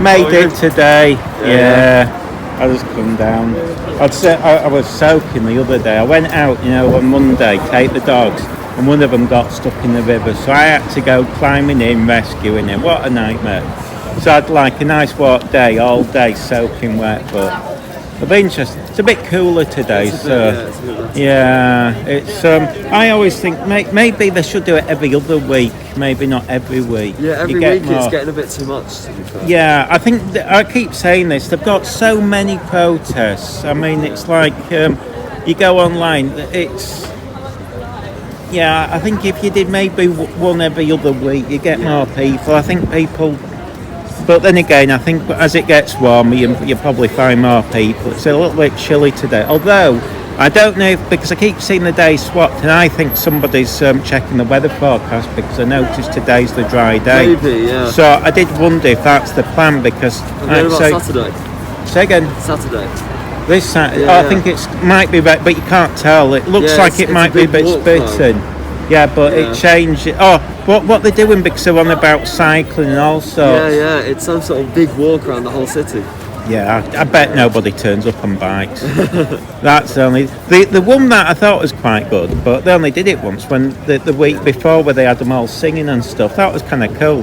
Made it today. Yeah. I just come down. I'd say I was soaking the other day. I went out, on Monday, take the dogs, and one of them got stuck in the river, so I had to go climbing in, rescuing him. What a nightmare. So I'd like a nice walk day, all day soaking wet, but it'll be interesting. It's a bit cooler today, it's I always think maybe they should do it every other week, maybe not every week. Yeah, every week it's getting a bit too much, to be fair. Yeah, I think I keep saying this. They've got so many protests. I mean, it's like you go online. I think if you did maybe one every other week, you get more people. I think people. But then again, I think as it gets warmer, you probably find more people. It's a little bit chilly today. Although, I don't know because I keep seeing the day swapped, and I think somebody's checking the weather forecast because I noticed today's the dry day. Maybe, yeah. So I did wonder if that's the plan because... And about Saturday? Say again? Saturday. This Saturday? Yeah. I think it might be, but you can't tell. It looks like it might be a bit spitting. Yeah, but it changed. Oh, what they're doing because they're on about cycling and all sorts. Yeah, it's some sort of big walk around the whole city. Yeah, I bet nobody turns up on bikes. That's only the one that I thought was quite good, but they only did it once when the week before where they had them all singing and stuff. That was kind of cool.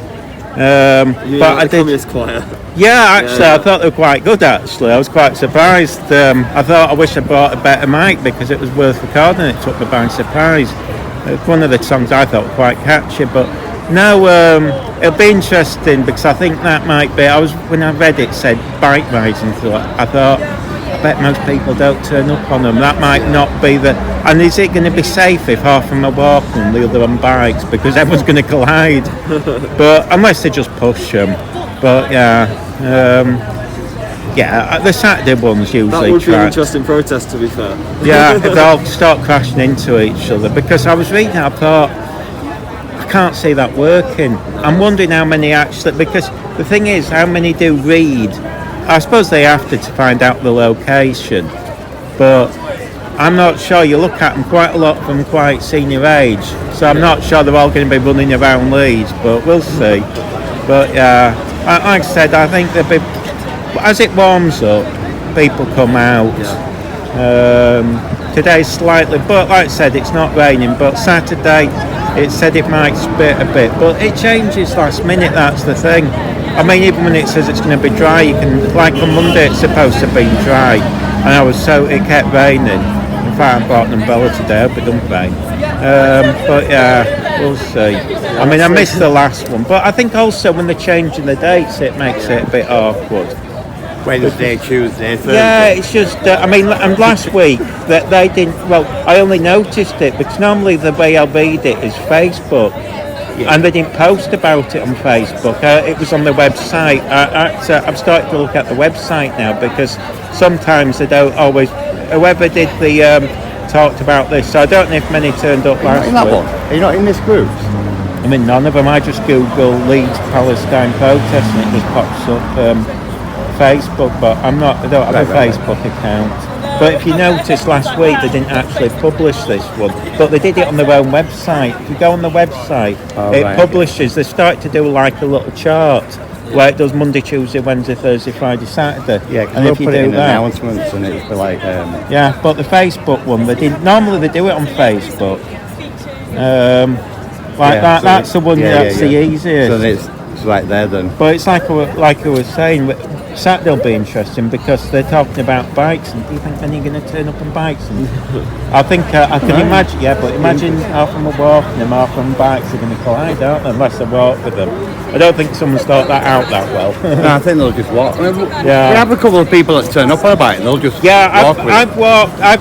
But I did. Choir. Yeah, actually, I thought they were quite good. Actually, I was quite surprised. I thought I wish I bought a better mic because it was worth recording. It took me by surprise. It's one of the songs I thought were quite catchy, but no, it'll be interesting because I think that might be. When I read it said bike riding, I thought I bet most people don't turn up on them. That might not be the. And is it going to be safe if half of them are walking and the other on bikes because everyone's going to collide? But unless they just push them. But the Saturday ones usually. That would be an interesting protest, to be fair. Yeah, if they all start crashing into each other. Because I was reading, I thought, I can't see that working. I'm wondering how many actually, because the thing is, how many do read? I suppose they have to find out the location, but I'm not sure. You look at them, quite a lot of them quite senior age, so I'm not sure they're all going to be running around Leeds, but we'll see. But like I said, I think they'll be. As it warms up, people come out. Today's slightly, but like I said, it's not raining. But Saturday, it said it might spit a bit, but it changes last minute. That's the thing. I mean, even when it says it's going to be dry, you can. Like on Monday, it's supposed to be dry, and it kept raining. In fact, I bought an umbrella today. I hope it don't rain. But we'll see. I mean, I missed the last one, but I think also when they're changing the dates, it makes it a bit awkward. Wednesday, Tuesday, Thursday. Yeah, it's just, and last week that they didn't, I only noticed it because normally the way I read it is Facebook, and they didn't post about it on Facebook. It was on the website. I've started to look at the website now because sometimes they don't always, whoever did the, talked about this, so I don't know if many turned up last week. One? Are you not in this group? I mean, none of them. I just Google Leeds Palestine protest and it just pops up. Facebook, but I don't have a Facebook account. But if you notice last week they didn't actually publish this one, but they did it on their own website. If you go on the website, it publishes. They started to do like a little chart where it does Monday, Tuesday, Wednesday, Thursday, Friday, Saturday. Yeah, and if you do announcements and it's like yeah, but the Facebook one they didn't. Normally they do it on Facebook. That's the one that's the easiest. So it's right there then. But it's like I was saying. Saturday will be interesting because they're talking about bikes, and do you think any are going to turn up on bikes? And I think I can imagine. Yeah, but imagine half of them are walking and half of them bikes are going to collide, aren't they? Unless they walk with them. I don't think someone's thought that out that well. No, I think they'll just walk. We have a couple of people that turn up on a bike and they'll just walk with I've walked. I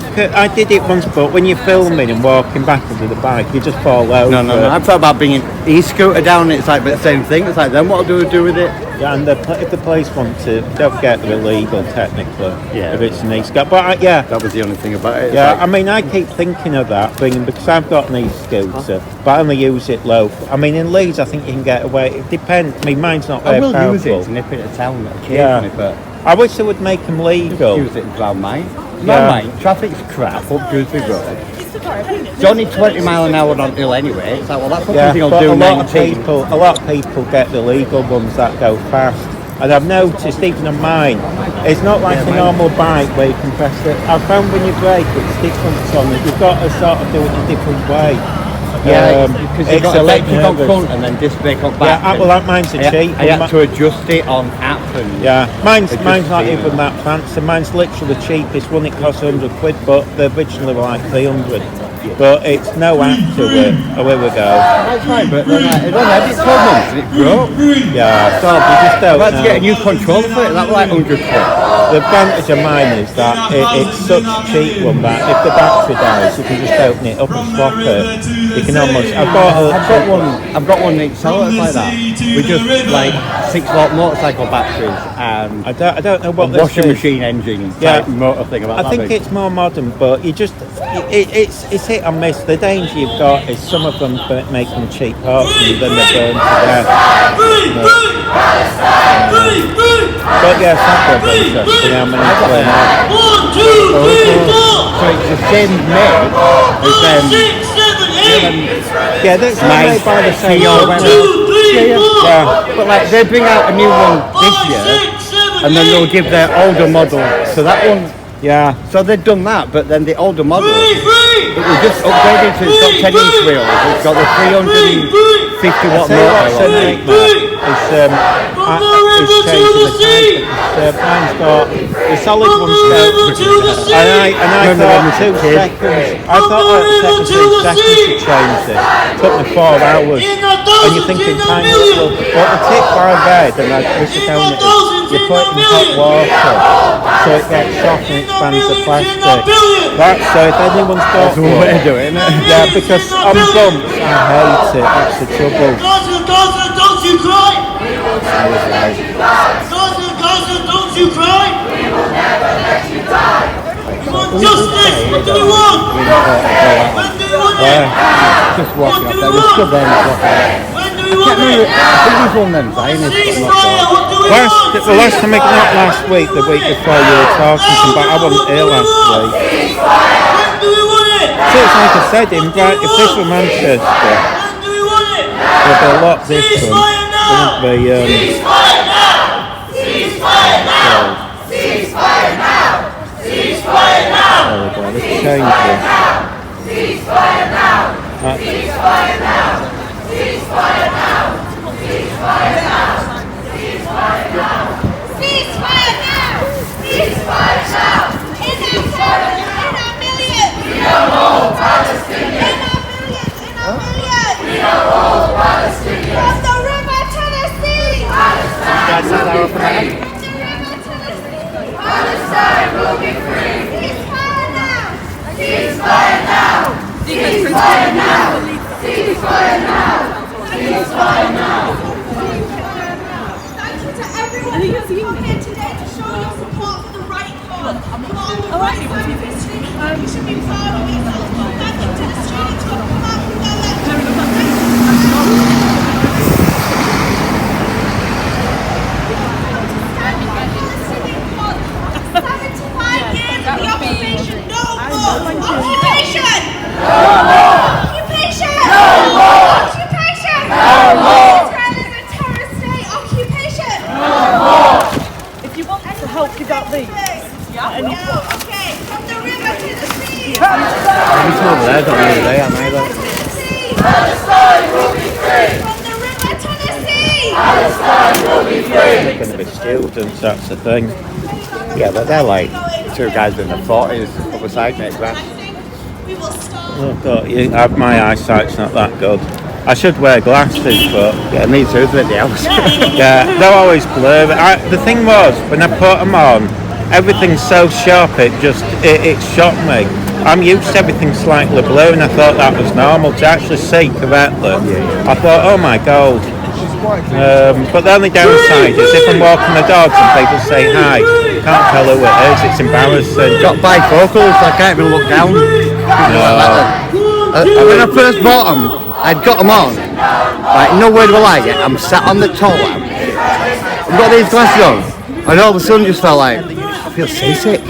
did it once, but when you're filming and walking backwards with a bike, you just fall over. No. I've thought about bringing e-scooter down. It's like the same thing. It's like then what do we do with it? Yeah, and if the police want to, don't get they're illegal technically. Yeah. If it's an e-scooter, but that was the only thing about it. Yeah, I mean, I keep thinking of that because I've got an e-scooter, but I only use it local. I mean, in Leeds, I think you can get away. It depends. I mean, mine's not very powerful. I will use it to nip it to town occasionally, but I wish they would make them legal. Use it around mine. No, mate, traffic's crap up Dewsbury Road. It's only 20 mile an hour on hill anyway. It's like, well, that's what thing I'll do 19. A lot of people get the legal ones that go fast. And I've noticed even on mine, it's not like a normal bike where you can press it. I've found when you brake it sticks on it. You've got to sort of do it in a different way. Yeah, because you've got electric on front and then disc brake on back. Yeah, well, mine's a cheap. I had to adjust it on app. And yeah, mine's not even that fancy. Mine's literally the cheapest one. It costs £100, but the originally were like 300. But it's no app to it. Oh, here we go. That's right, but then it only had it 12 months and it broke. Yeah, so you just don't know. I've had to get a new controller for it. That was like £100. The advantage of mine is that it's such a cheap one that if the battery dies, you can just open it up and swap it. You can almost. I've got one XL like that. We just like 6-volt motorcycle batteries and I don't know what a washing machine engine type motor thing. I think it's more modern, but you just it's hit and miss. The danger you've got is some of them make them cheap parts and then they're burned to death. But yeah, that's what interesting. How many play now? 1, 2, 3, 4. So it's the same make as them. Yeah, that's made by the same. 1, 2, 3, 4. Yeah. But like they bring out a new one this year, and then they'll give their older model. So that one. Yeah. So they've done that, but then the older model, it was just upgraded to it's got 10-inch wheels. It's got the 350-watt motor. It's changing the type. Mine's got the solid one's got, and I thought 2 seconds. I thought it took 2 seconds to change it. It took me 4 hours. And you're thinking time is slow. But the tip I read, and I wish I down it, you put it in hot water so it gets soft and expands the plastic. That's so if anyone's got That's one way to do it, isn't it? Yeah, because on bumps I hate it. That's the trouble. Don't you cry! Don't you cry! You want justice! What do you want? When do you want it? Just walking up there. We're still there. When do you want it? I think there's one of them Zionists. Ceasefire! What do we want? The last time, not last week, the week before you were talking to me, but I wasn't here last week. When do we want it? So it's like I said, if this were Manchester, When do we want it? there'd be a lot different. There wouldn't be, Ceasefire now! Ceasefire now! Ceasefire now! Ceasefire now! there we go, let's change it. Ceasefire now! Ceasefire now! Ceasefire now! Ceasefire now! Ceasefire now! Ceasefire now! Ceasefire now! In our millions! We don't hold Palestinians! In our millions! We don't hold Palestinians! From the river to the sea! Palestine! Palestine will be free! Ceasefire now! Ceasefire now! Ceasefire now! Ceasefire now! Ceasefire now! Thank you to everyone who's come here today to show your support for the right cause. Come on, the right side of history. You should be proud of yourself. Thank you to the students who have come out with their lectures. Occupation! No more! Occupation! No more! Occupation! No more! Israel is a terrorist state! Occupation! No more! If you want to help you got these. Yeah, okay. From the river to the sea! Palestine will be free! From the river to the sea! Palestine will be free! they're going to be students, that's the thing. Yeah, but they're like 2 guys in their 40s up beside me. We will stop. Oh God, my eyesight's not that good. I should wear glasses, but Yeah, me too, at the house. yeah, they're always blurry. The thing was, when I put them on, everything's so sharp, it shocked me. I'm used to everything slightly blue, and I thought that was normal to actually see correctly. I thought, oh my God. But the only downside is if I'm walking the dogs and people say hi, can't tell who it is, it's embarrassing. Got bifocals, so I can't even look down. When I first bought them, I'd got them on. Like, no word of a lie, I'm sat on the toilet. I've got these glasses on, and all of a sudden just felt like, I feel seasick.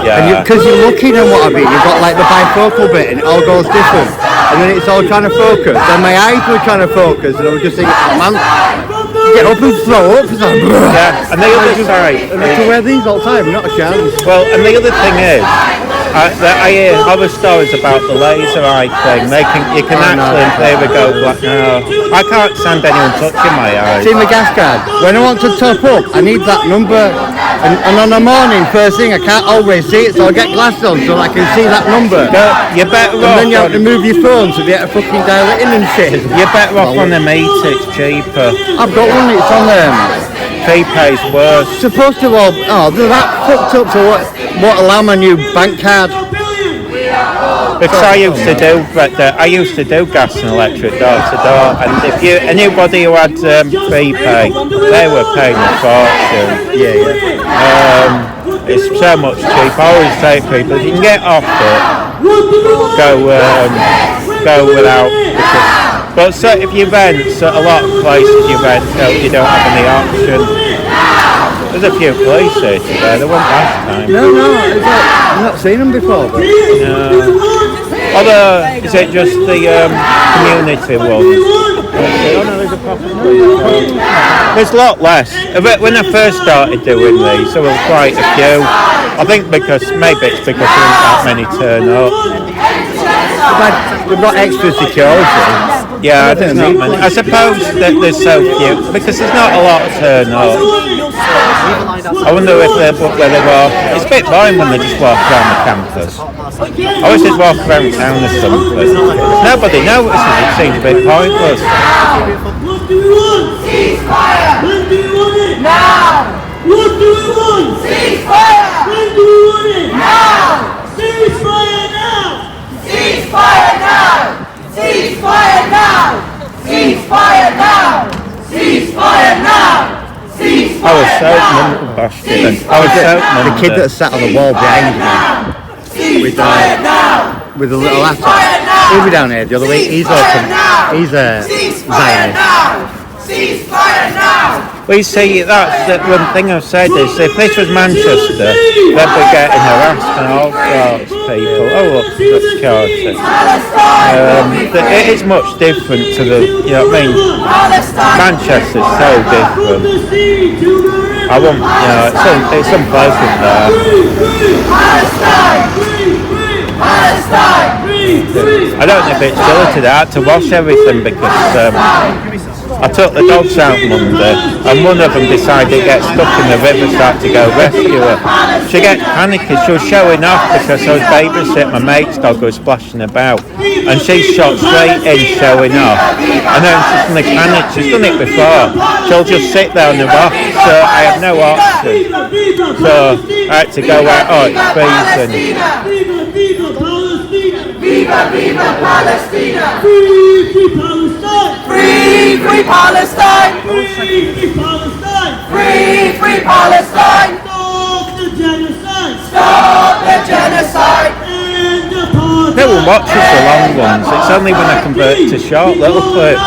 Yeah. Because you're looking and what I mean, you've got like the bifocal bit and it all goes different. And then it's all trying to focus. And my eyes were trying to focus and I was just thinking, oh man, get up and throw up. It's like, Yeah, and the other side. I have to wear these all the time, not a chance. Well, and the other thing is, I hear other stories about the laser eye thing. You can actually, in theory, go black. No, I can't stand anyone touching my eyes. See my gas card. When I want to top up, I need that number. And on the morning, first thing, I can't always see it, so I get glasses on so I can see that number. No, you're better off. And then you have to move your phone so you get a fucking dial it in and shit. You're better off on a meter. It's cheaper. I've got one. It's on Prepay's worse. supposed to all. Oh, they're that fucked up. So what allow my new bank card? Because I used to do gas and electric door to door, and if anybody who had prepay, they were paying a fortune. Yeah. It's so much cheaper. I always say to people, if you can get off it, go without. But so if you rent, so a lot of places you rent, you don't have any option. There's a few places there. There weren't last time. No, it's like, I've not seen them before. But... No. Although, is it just the community ones? There's a lot less. When I first started doing these, there were quite a few. I think maybe it's because there weren't that many turn up. We've got extra security. Yeah, there's not many. I suppose that there's so few because there's not a lot of turn up. I wonder if they're where they walk. It's a bit boring when they just walk around the campus. I wish they'd walk around town or something. Nobody notices. It seems a bit pointless. What do you want? Ceasefire! When do you want it? Now! What do you want? Ceasefire! When do you want it? Now! Ceasefire now! Ceasefire now! Ceasefire now! Ceasefire now! Ceasefire now! I was so bastard. The kid that sat on the wall behind me with a little laptop. He'll be down here the other week. He's a Zionist. Ceasefire now! Well, you see, that's the one thing I've said is if this was Manchester, they'd be getting harassed and all sorts of people. Oh, look, that's Carter. It is much different to the, you know what I mean? Manchester's so different. I won't, you know, it's unpleasant there. I don't know if it's silly today. I had to wash everything because I took the dogs out Monday and one of them decided to get stuck in the river, start to go rescue her. She gets panicky. She was showing off because I was babysitting my mate's dog who was splashing about and she shot straight in showing off and then she's going to panic. She's done it before. She'll just sit there on the rock, so I have no option. So I had to go out. Oh, it's freezing. Viva, viva Palestina! Free, free Palestine! Free, free Palestine! Free, free Palestine! Free, free Palestine! Stop the genocide! Stop the genocide! End the apartheid! No one watches the long ones. It's only when I convert to short little clips.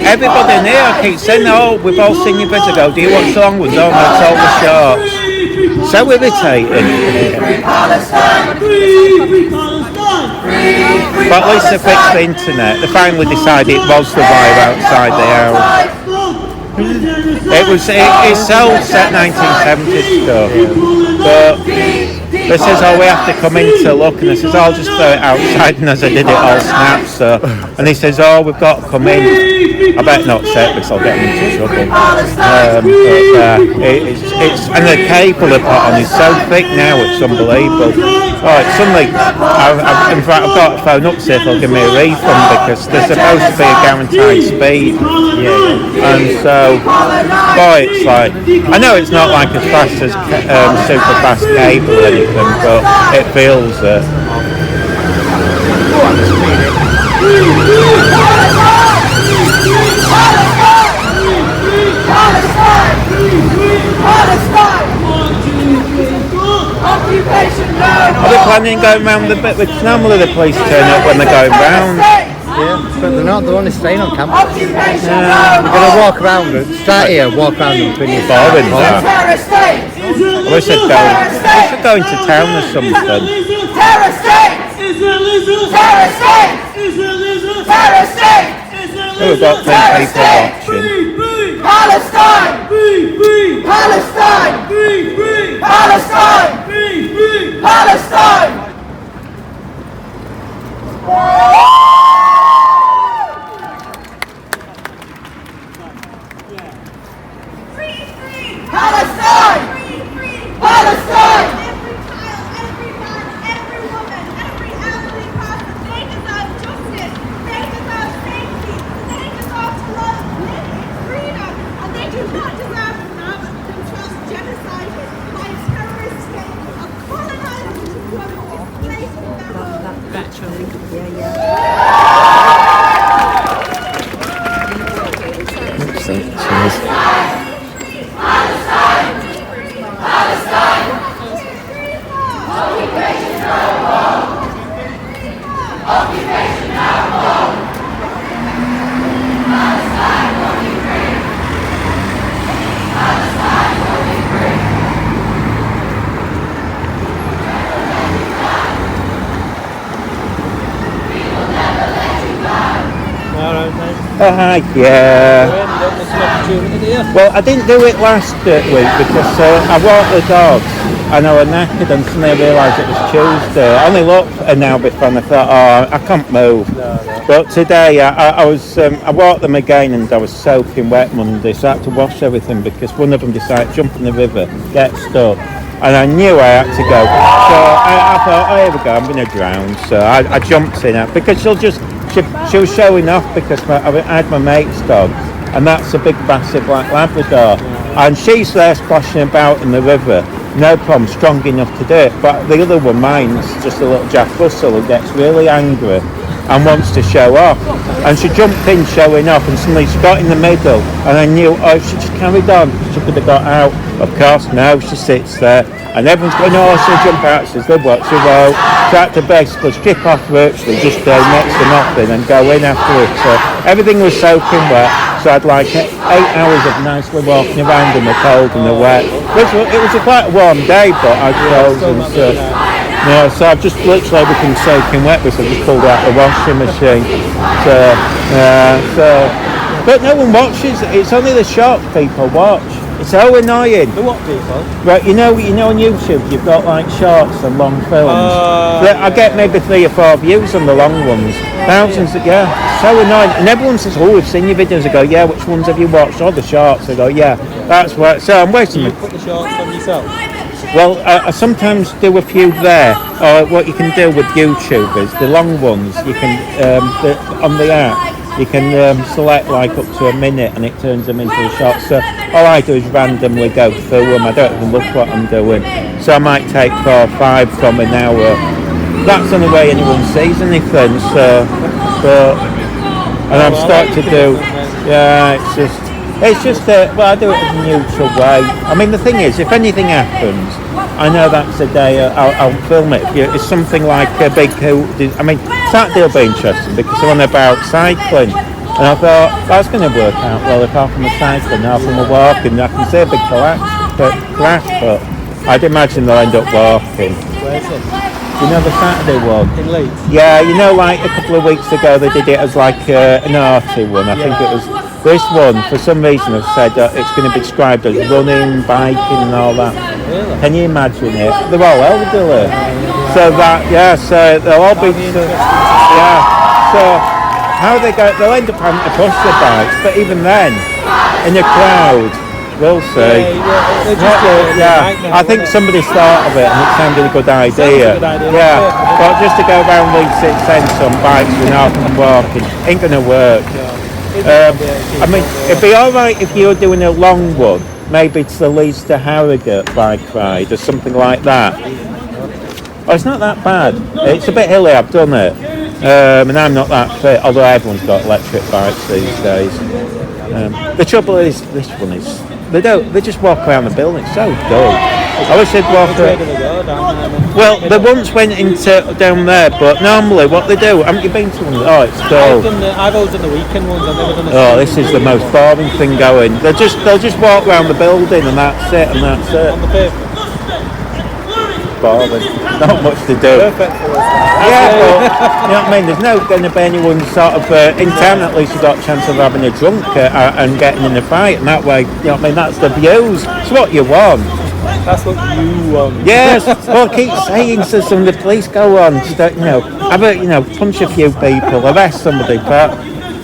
Everybody in here, I keep saying, oh, we've all seen your videos. I go, do you watch the long ones? Oh, no, it's all the shorts. So irritating. But at least they fixed the internet. They finally decided it was the wire outside the house. It's so set 1970s stuff. But they says, oh, we have to come in to look, and I says, oh, I'll just throw it outside, and as I did it all snapped, so, and he says, oh, we've got to come in. I better not say it because I'll get into trouble. It's and the cable they put on is so thick now, it's unbelievable. Oh, it's suddenly, in fact, I've got to phone up to see if they'll give me a refund because there's supposed to be a guaranteed speed. And so, boy, it's like, I know it's not like as fast as super fast cable or anything, but it feels it. Are they planning on going round the bit? Because normally the police turn up when they're going round. Yeah, but they're not. They're only staying on campus. They're going to walk around and start here, walk around and finish. Boring that. I wish they'd go into town or something. Terror state! Terror state! Terror state! Oh, we've got 10 people watching. Palestine! Free Palestine! Free Palestine! Free Palestine! Palestine! Palestine! Every child, every man, every woman, every elderly person, they deserve justice, they deserve safety, they deserve to live in freedom, and they do not deserve to have themselves genocided by a terrorist state, a colonized who have displaced their home. Yeah. Well, I didn't do it last week because I walked the dogs and I was knackered and suddenly I realised it was Tuesday. I only looked an hour before and I thought, oh, I can't move. But today I walked them again and I was soaking wet Monday, so I had to wash everything because one of them decided to jump in the river, get stuck. And I knew I had to go. So I thought, oh, here we go, I'm going to drown. So I jumped in it because she was showing off because I had my mate's dog, and that's a big massive black Labrador, and she's there splashing about in the river, no problem, strong enough to do it. But the other one, mine's just a little Jack Russell who gets really angry and wants to show off, and she jumped in showing off, and suddenly she got in the middle, and I knew, oh, if she just carried on, she could have got out. Of course, no, she sits there, and everyone's going, oh, she'll jump out. She says, they'll watch her roll. She had to basically strip off virtually, just go next to nothing and go in afterwards. So everything was soaking wet, so I had like 8 hours of nicely walking around in the cold and the wet. It was quite a warm day, but I frozen. So I've just literally everything soaking wet because I just pulled out the washing machine. But no one watches. It's only the shop people watch. It's so annoying. The what people? Right, you know on YouTube you've got like shorts and long films. I get maybe 3 or 4 views on the long ones. Thousands, yeah. So annoying. And everyone says, oh, we've seen your videos. I go, yeah, which ones have you watched? Oh, the shorts. I go, yeah, that's what. So I'm waiting. Do you put the shorts on yourself? Well, I sometimes do a few there. Or what you can do with YouTube is the long ones. You can on the app. You can select like up to a minute and it turns them into a shot. So all I do is randomly go through them. I don't even look what I'm doing. So I might take 4 or 5 from an hour. That's the only way anyone sees anything. So, and I'm starting to do, yeah, it's just well, I do it in a neutral way. I mean, the thing is, if anything happens, I know that's a day I'll film it. It's something like a big, I mean, Saturday will be interesting because I'm on about cycling. And I thought, that's going to work out well if half of them are cycling, half of them are walking. I can see a big crash, but I'd imagine they'll end up walking. Where is it? You know the Saturday one? In Leeds? Yeah, you know, like a couple of weeks ago they did it as like an arty one. I think it was this one. For some reason I've said it's going to be described as running, biking and all that. Really? Can you imagine it? They're all elderly. So so they'll all be... So how they go, they'll end up having to push the bikes, but even then, in a crowd, we'll see. I think somebody thought of it and it sounded a good idea. But just to go around Leeds City Centre on bikes and half and walking ain't going to work. I mean, it'd be alright if you were doing a long one, maybe to the Leeds to Harrogate bike ride or something like that. Oh, it's not that bad. It's a bit hilly, I've done it. And I'm not that fit, although everyone's got electric bikes these days. The trouble is, this one is, they just walk around the building, it's so dull. I wish they'd walk around. Well, they once went into down there, but normally what they do, haven't you been to one? Oh, it's dull. I've always done the weekend ones, I've never done Oh, this is the most boring thing going. They'll just walk around the building and that's it, On the pavement? boring. Not much to do. Perfect for us. Yeah, but you know what I mean? There's no going to be anyone sort of in town. At least you've got a chance of having a drunk and getting in a fight, and that way, you know what I mean? That's the views. It's what you want. That's what you want. Yes. Well, keep saying so. Some of the police go on. Just, punch a few people, arrest somebody. But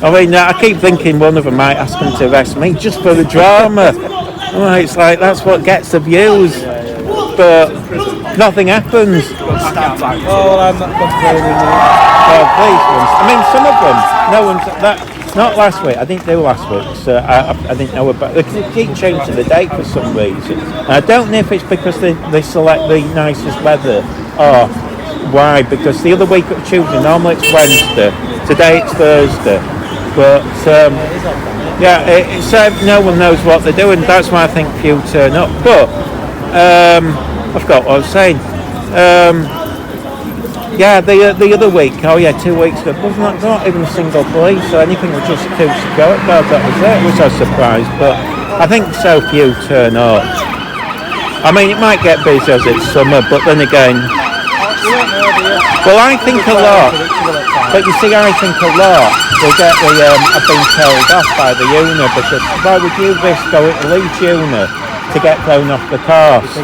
I mean, I keep thinking one of them might ask them to arrest me just for the drama. It's like that's what gets the views. But nothing happens. Oh, I'm not complaining. Well, these ones. I mean, some of them. No one's that. Not last week. I didn't do last week. So I didn't know about. They keep changing the date for some reason. I don't know if it's because they select the nicest weather or why. Because the other week it was Tuesday. Normally it's Wednesday. Today it's Thursday. But yeah, it's no one knows what they're doing. That's why I think few turn up. But I forgot what I was saying. Yeah, the other week, 2 weeks ago, wasn't not even a single police or anything, it was just two security guards, that was it, which I was surprised, but I think so few turn up. I mean, it might get busy as it's summer, but then again, well, I think a lot, but you see, I think a lot will get have been told off by the uni, because why would you risk going to Leeds uni to get thrown off the course?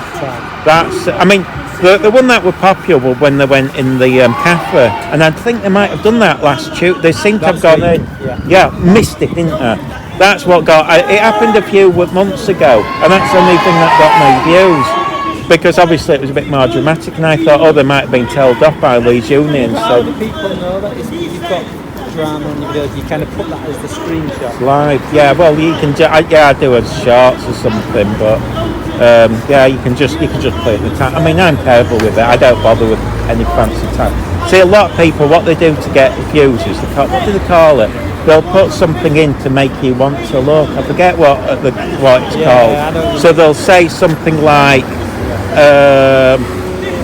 That's, I mean, the one that were popular when they went in the cafe, and I think they might have done that last Tuesday. They seem to have gone in. Yeah, missed it, didn't they? That's what got. It happened a few months ago, and that's the only thing that got my views. Because obviously it was a bit more dramatic, and I thought, they might have been told off by Leeds Union. How do people know that if you've got drama on your video, you kind of put that as the screenshot? Live, yeah. Well, you can. I do as shorts or something, but. You can just play at the time. I mean, I'm terrible with it. I don't bother with any fancy time. See, a lot of people, what they do to get views is what do they call it? They'll put something in to make you want to look. I forget what it's called. So they'll say something like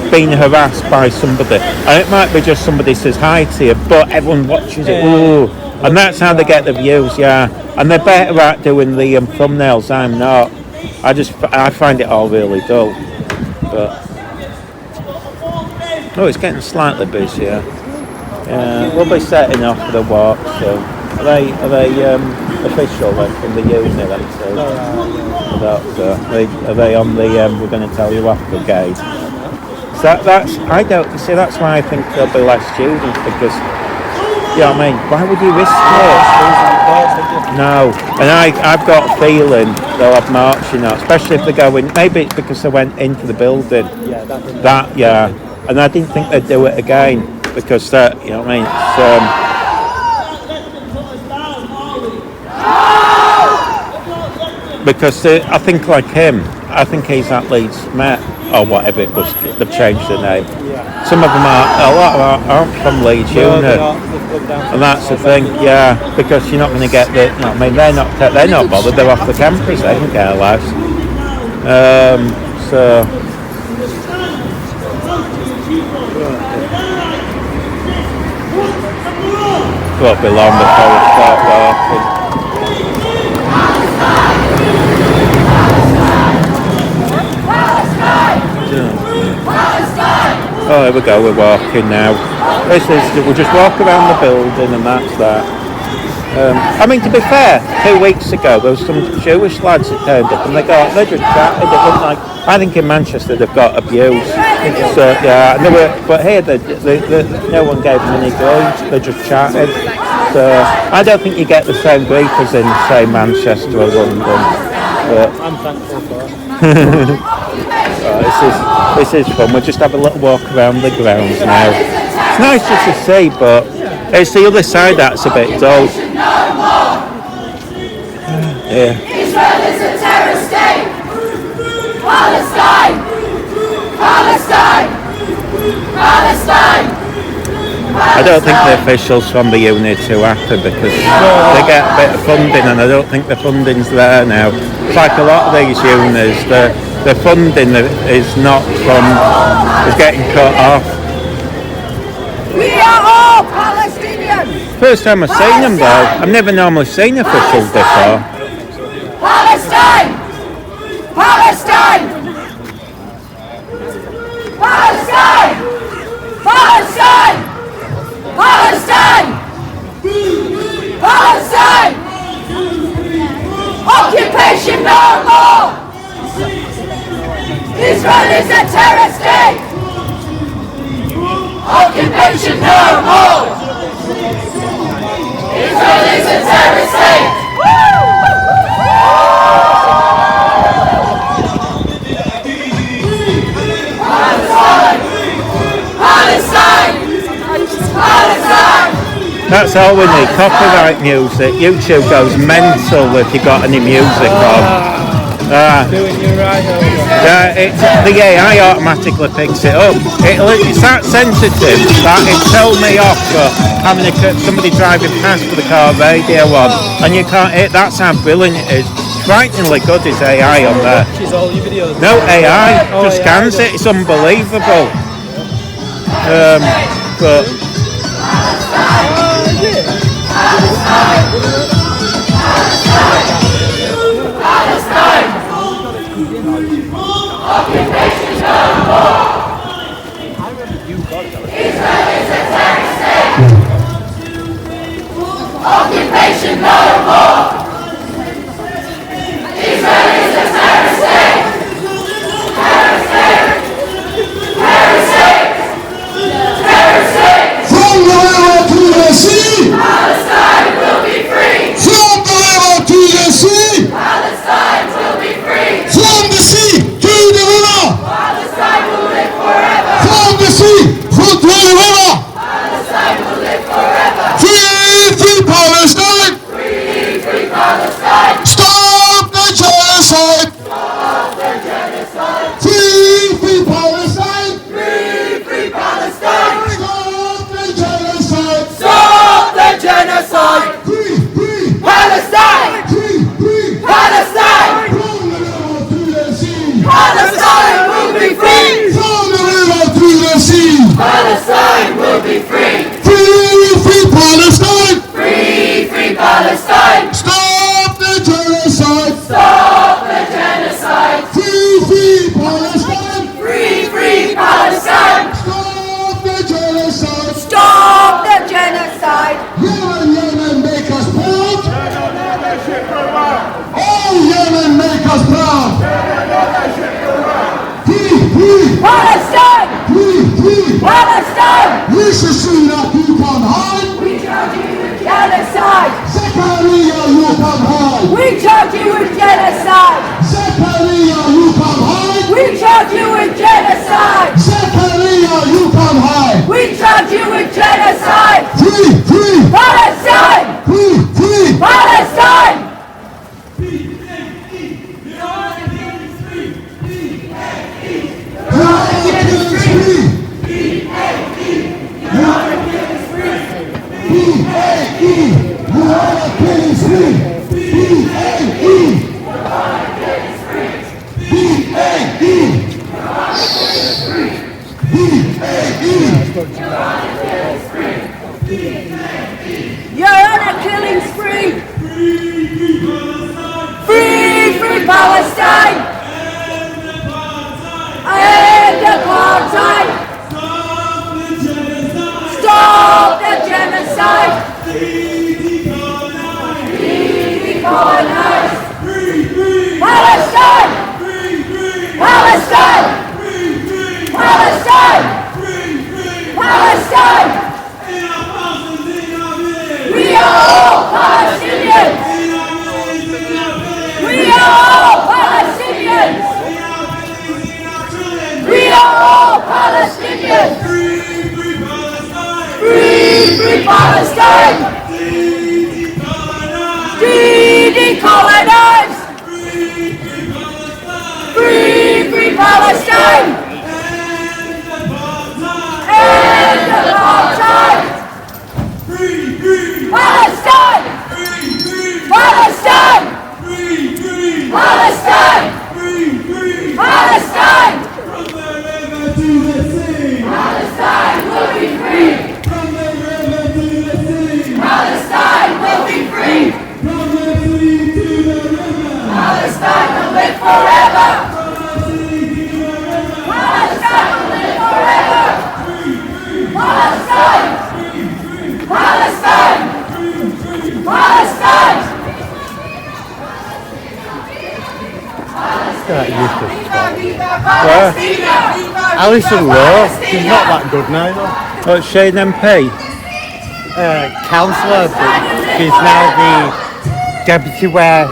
being harassed by somebody, and it might be just somebody says hi to you, but everyone watches it. Ooh. And that's how they get the views. Yeah, and they're better at doing the thumbnails. I'm not. I find it all really dull, but it's getting slightly busier. We'll be setting off for the walk. So are they official then from the uni then too? Are they on the we're going to tell you off brigade? So that's why I think there'll be less students, because I mean, why would you risk it? No, and I've got a feeling they'll have marching out, especially if they're going. Maybe it's because they went into the building. Yeah, and I didn't think they'd do it again because that, you know what I mean. Because I think like him, I think he's at Leeds Met or whatever it was. They've changed the name. Some of them a lot aren't from Leeds Uni. And that's the thing, because you're not going to get the. You know, I mean, they're not bothered. They're off the campus. They can care less. So. It won't be long before we start walking. Oh, here we go. We're walking now. We'll just walk around the building, and that's that. I mean, to be fair, 2 weeks ago there was some Jewish lads that turned up, and they just chatted. It looked like, I think in Manchester they've got abused. So but here no one gave them any grief. They just chatted. So I don't think you get the same grief as in, say, Manchester or London. But I'm thankful for it. This is fun. We'll just have a little walk around the grounds now. It's nice just to see, but it's the other side that's a bit dull. Yeah. Israel is a terror state. Palestine. Palestine. Palestine. I don't think the officials from the uni are too happy because they get a bit of funding, and I don't think the funding's there now. It's like a lot of these unis, the funding is getting cut off. We are all Palestinians. First time I've seen them though. I've never normally seen officials before. Palestine. Palestine. Palestine. Palestine! Palestine! Palestine! Occupation no more! Israel is a terror state! Occupation no more! Israel is a terror state! Palestine! Palestine! That's all we need, copyright music. YouTube goes mental if you got any music on. Doing you right over. The AI automatically picks it up. It's that sensitive that it told me off for having somebody driving past with a car radio on, and you can't hit. That's how brilliant it is. Frighteningly good is AI on there. Watches all your videos. No AI, Oh, just AI scans it. It's unbelievable. But Occupation no more! Israel is a terror state! Terror state! Terror state! Terror state! From the river to the sea! Palestine will be free! From the river to the sea! Palestine will be free! From the sea to the river! Palestine will live forever! From the sea to the river! Palestine will live forever! Free, free Palestine! Free, free Palestine! Stop the genocide! Stop the genocide! Free, free Palestine! Free, free Palestine! Stop the genocide! Stop the genocide! Free, free! Palestine! Free, free! Palestine! From the river to the sea! Palestine will be free! From the river to the sea! Palestine will be free! Free, free Palestine! Free, free Palestine! Stop the genocide! Stop the genocide! Free, free Palestine! Free, free Palestine! Stop the genocide! Stop the genocide! Yemen, Yemen, make us proud! Oh, Yemen, make us proud! Free, free! Palestine! Free, free! Palestine! We should see that you can hide! We charge you with genocide! Zechariah, you can hide! We charge you with genocide! Zechariah, you can hide! We charge you with genocide! Zechariah, you can hide! We charge you with genocide! Free, free! Palestine! Free, free! Palestine! You're on a killing spree! Free, free Palestine! End apartheid! Stop the genocide! Decolonize! Palestine! Palestine! Palestine! Palestine! We are all Palestinians! We are all Palestinians! We are all Palestinians! Free, free Palestine! Decolonize! Free, free Palestine! End apartheid! Palestine! Palestine! Palestine! Palestine! Palestine will be free! Palestine will be free! Palestine will live forever! Palestine will live forever! were? Alison Lowe, she's not that good now though. What's she an MP? Councillor, but she's now the deputy mayor of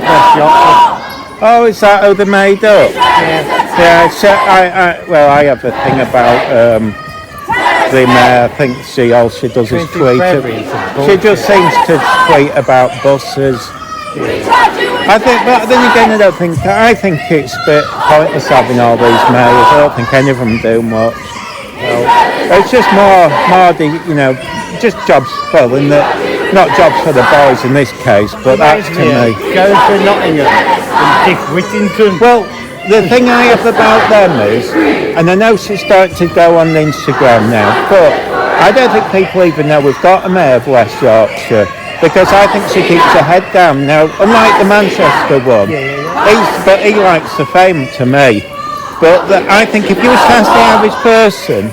West Yorkshire. Oh, is that how they made up? Yeah. So I have a thing about the mayor. I think all she does is tweet. She just seems to tweet about buses. I think, but then again, I think it's a bit pointless having all these mayors. I don't think any of them do much. It's just more, just jobs. Well, not jobs for the boys in this case, but that's to me. Going for Nottingham and Dick Whittington. Well, the thing I have about them is, and I know she's starting to go on Instagram now, but I don't think people even know we've got a mayor of West Yorkshire, because I think she keeps her head down. Now, unlike the Manchester one, he likes the fame to me. But I think if you was to ask the average person,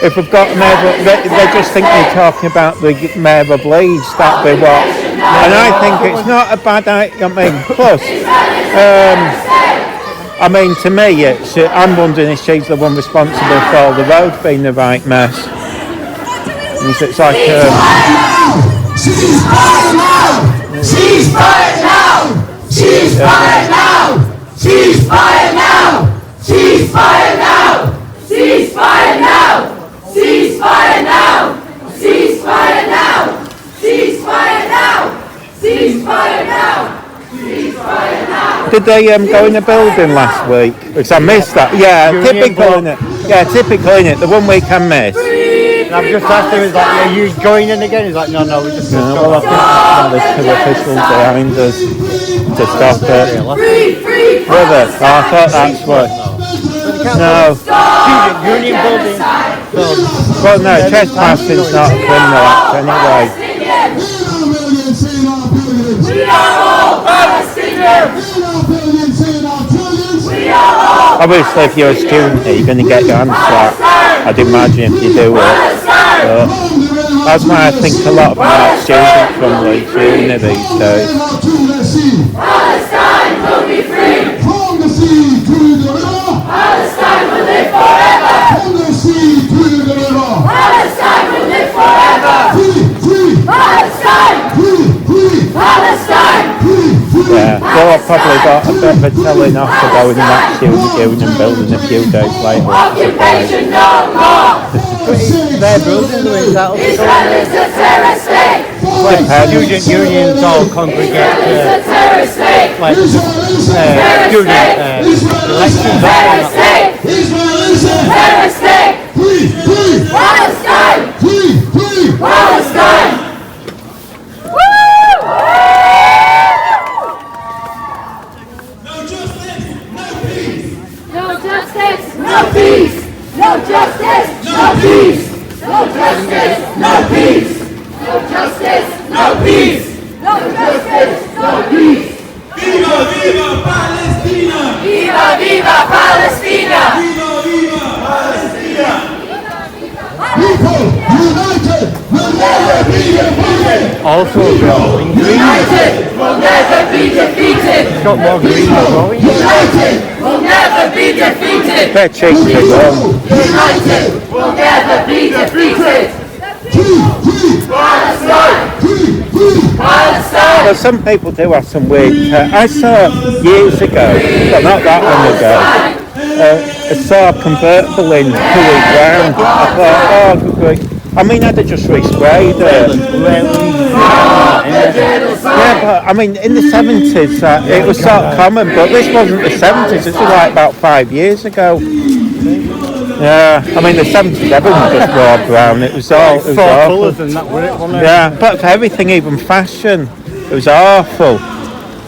if we've got a mayor, they just think you're talking about the mayor of Leeds, that'd be what. And I think it's not a bad idea. Plus, to me, I'm wondering if she's the one responsible for the road being the right mess. It's like... She's fired now! She's fired now! She's fired now! She's fired now! She's fired now! She's fired now! She's fired now! She's fired now! She's fired now! She's fired now! She's fired now! Did they go in the building last week? Because I missed that. Yeah, typical in it. Yeah, typical in it. The 1 week I missed. I've just asked him, are you joining again? He's like, no, we're just going to well, I think there's 2 officials behind us to stop it. With it? Oh, I thought that's what... No. Union building. Well, no, trespassing's not a criminal act anyway. We are all Palestinians! We are all! Obviously, if you're a student, you're going to get your hands slapped. I'd imagine if you do it. But that's why I think a lot of them are students from Leeds Uni these days. Palestine will be free! From the sea to the river! Palestine will live forever! From the sea to the river! Palestine will live forever! Free! Palestine! Free! Palestine! Yeah, well, I've probably got a bit of a telling off to go in that union building a few days later. Occupation no more! Their building, Israel is a terrorist state! student unions all congregate like student elections. Terrorist state! Terrorist state! Palestine! Palestine! No justice, no peace! No justice, no peace! No justice, no peace! No justice, no peace! No justice, no peace! Viva, viva Palestina! Viva, viva Palestina! Viva, viva Palestina! People united will never be defeated! Also growing green. United will never be defeated! It's got more green growing. United will never be defeated! They're cheeky, United will never be defeated! Palestine! Palestine! Well, some people do have some weird... I saw years ago, but not that long ago, I saw a convertible in Cooley Ground. I thought, oh, great. I mean, I'd have just resprayed it. Yeah, but I mean, in the 70s, it was sort of common, but this wasn't the 70s. This was like about 5 years ago. Yeah, I mean, the 70s, everyone just wore brown. It was all... It was awful. Colours and that, wasn't it? Yeah, but for everything, even fashion, it was awful.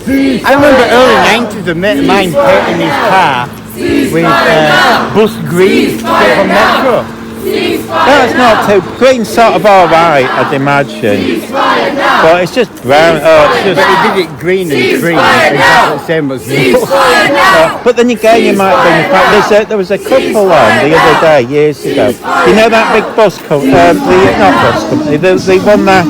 I remember early 90s, a mate of mine painting his car with bus green to get from Metro. That's not too... Green's sort of alright, I'd imagine. But it's just brown. Oh, it's just... But he did it green and cream, exactly the same as you. But then again, you might bring the fact... There was a couple on the other day, years ago. You know that big bus company? Not bus company. The one that...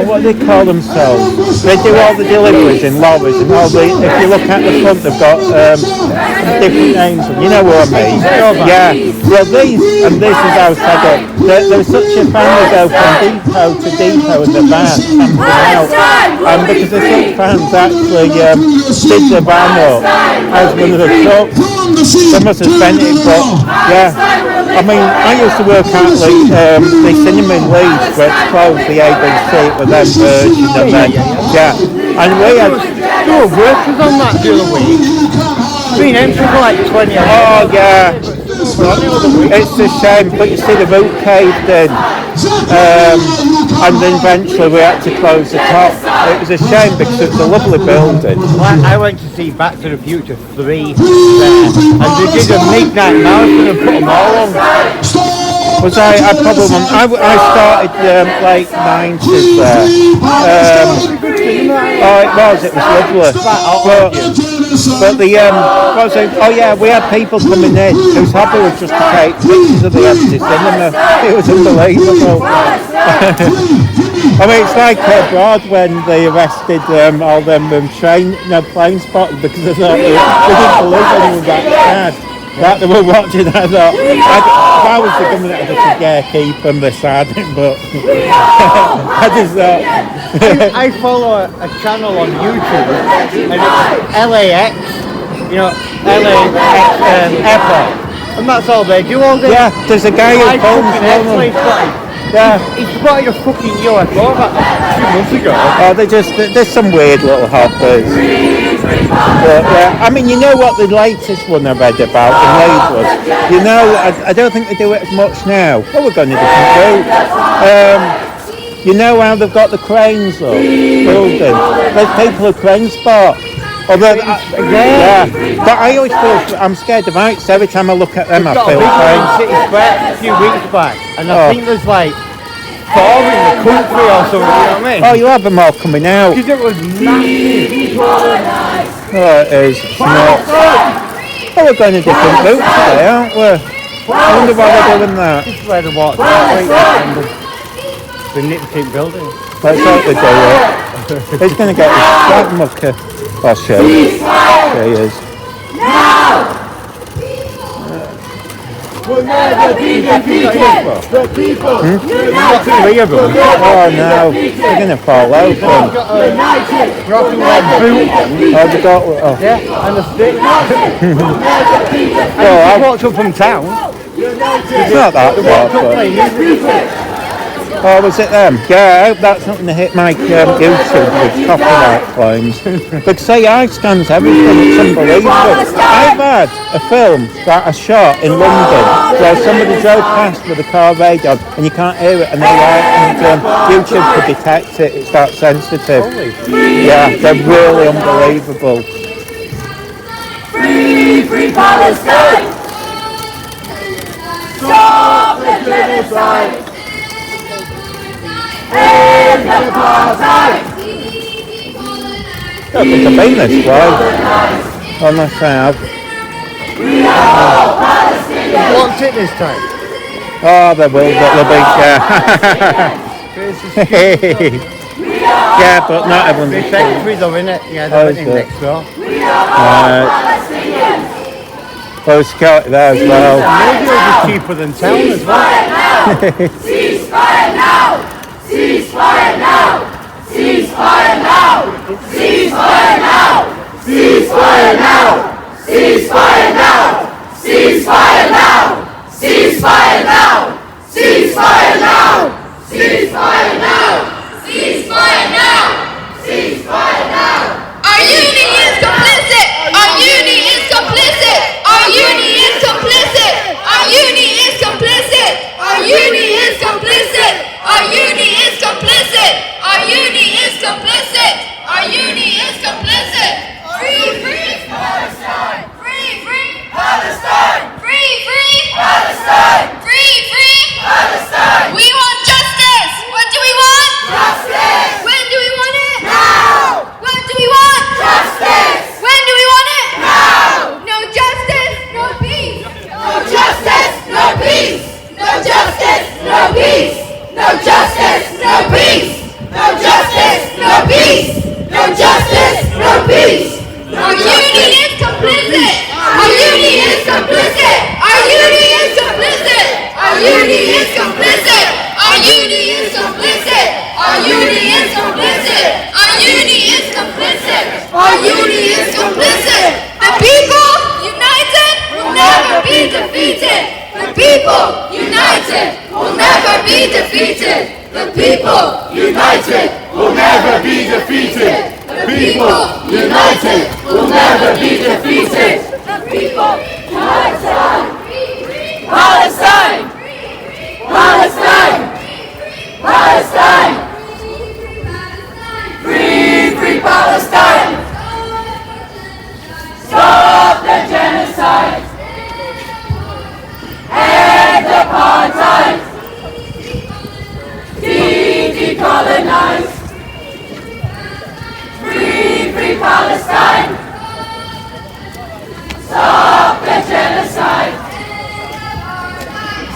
what do they call themselves? They do all the deliveries in lorries and all the. If you look at the front, they've got different names. You know what I mean? Yeah. Well, these and this is how set up. There's such a fan to go from depot to depot in the van, out, and because the truck fans actually did the van up as one of the trucks. They must have spent it, but yeah. I mean, I used to work at the cinema in Leeds, where it's closed, the ABC, with them version of them. Yeah. And we had... There were workers on that the other week. Been empty for like 20 hours. Oh, yeah. It's a shame, but you see the roof caved in. And then eventually we had to close the top. It was a shame because it's a lovely building. I went to see Back to the Future 3 there, and they did a midnight marathon and put them all on. Was I probably won. I started late 90s there. It was lovely. But the what was it? Oh yeah, we had people coming in whose hobby was just to take pictures of the empty cinema. It was unbelievable. I mean, it's like abroad when they arrested all them plane spotters because they thought they didn't believe anyone that bad. That they were watching, I thought, if I was the government, I'd just keep them beside him, but I just thought... I follow a channel on YouTube, and it's LAX, LAX airport, and that's all they do all day. Yeah, there's a guy who phones he spotted a fucking UFO about 2 months ago. Oh, there's some weird little hoppers. But, yeah, I mean, you know what the latest one I read about in Leeds was? I don't think they do it as much now. Well, we're going to different route. You know how they've got the cranes up, building? There's people who crane spot. Although, but I always feel I'm scared of heights. Every time I look at them, I feel crazy. City Square a few weeks back, and I think there's like 4 in the country or something. You know what I mean? Oh, you'll have them all coming out. Because it was massive. Oh, it is. It's nuts. Oh, we're going a different route today, aren't we? I wonder why they're doing that. This is where the water the Nipton building. Let's hope they do it. He's going to get his flag mucker. I'll show you. There he is. We'll never be defeated. The people. Got 3 of them. Oh no, they're going to fall over. United. Rock and roll boot. Oh, they got. Oh. Yeah, and a stick. I walked up from town. It's not that far. Oh, was it them? Yeah, I hope that's not going to hit my YouTube with copyright claims. But say I scans everything, it's unbelievable. I've had a film that I shot in London where somebody drove past with a car radio and you can't hear it and YouTube could detect it, it's that sensitive. Yeah, they're really unbelievable. Free, free Palestine! Stop the genocide! End apartheid! I think I've been this way. Unless I have. We are all Palestinians! What's it this time? Oh, they will, but they'll be yeah, but not everyone's They factory though, innit? Yeah, they're in next door. We are all Palestinians! Well, security there as well. Maybe it'll be cheaper than town as well. Ceasefire now! Ceasefire now! Ceasefire now! Ceasefire now! Ceasefire now! Ceasefire now! Ceasefire now! Ceasefire now! Ceasefire now! Ceasefire now! Ceasefire now! Ceasefire now! Our union is complicit! Our union is complicit! Our union is complicit! Our union is complicit! Our union is complicit! Our union is complicit! Our union is complicit! Our union is complicit! Free, free Palestine! Free, free Palestine! Free, free Palestine! Free, free Palestine! We want justice! What do we want? Justice! When do we want it? Now! What do we want? Justice! When do we want it? Now! No justice, no peace! No justice, no peace! No justice, no peace! No justice, no peace! No be defeated. The people united will never be defeated. The people united will never be defeated. The people united will never be defeated. The people Palestine. Palestine. Palestine. Palestine. Free, free Palestine. Stop the genocide. End apartheid. Decolonize. Free, free Palestine. Stop the genocide.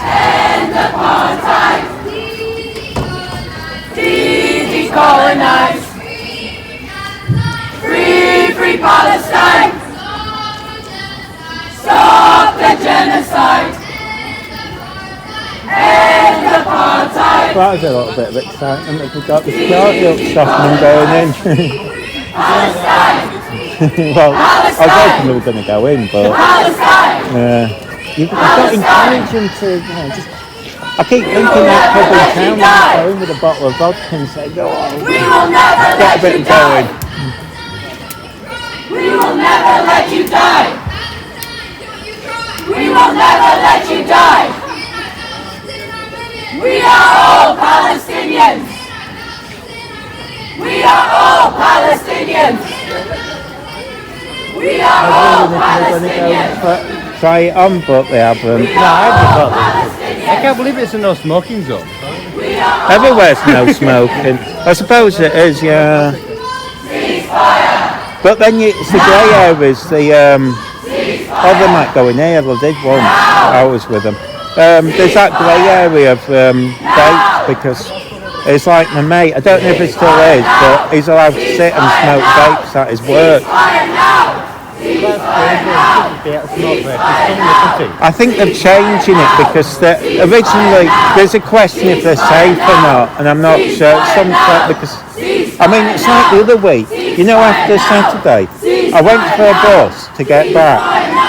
End apartheid. Decolonize. Free, free Palestine. Stop the genocide. End apartheid. That was a little bit of excitement if we got the security up softening going in. Well, I was hoping they were going to go in, but you've got to encourage them to, just. I keep thinking that probably town might go in with a bottle of vodka and say, go on, We will never get a let bit you going. die. We will never let you die. We will never let you die. We are all Palestinians. We are all Palestinians. We are all Palestinians. Try it on, but they haven't. I can't believe it's a no smoking zone. Everywhere's no smoking. I suppose it is, yeah. But then it's the grey areas, they might go in here, they did once, I was with them. There's that grey area of vapes, because it's like my mate, I don't know if it still is, but he's allowed to sit and smoke vapes at his work. I think they're changing it because originally there's a question if they're safe or not, and I'm not sure. Because I mean, it's like the other week, after Saturday, I went for a bus to get back,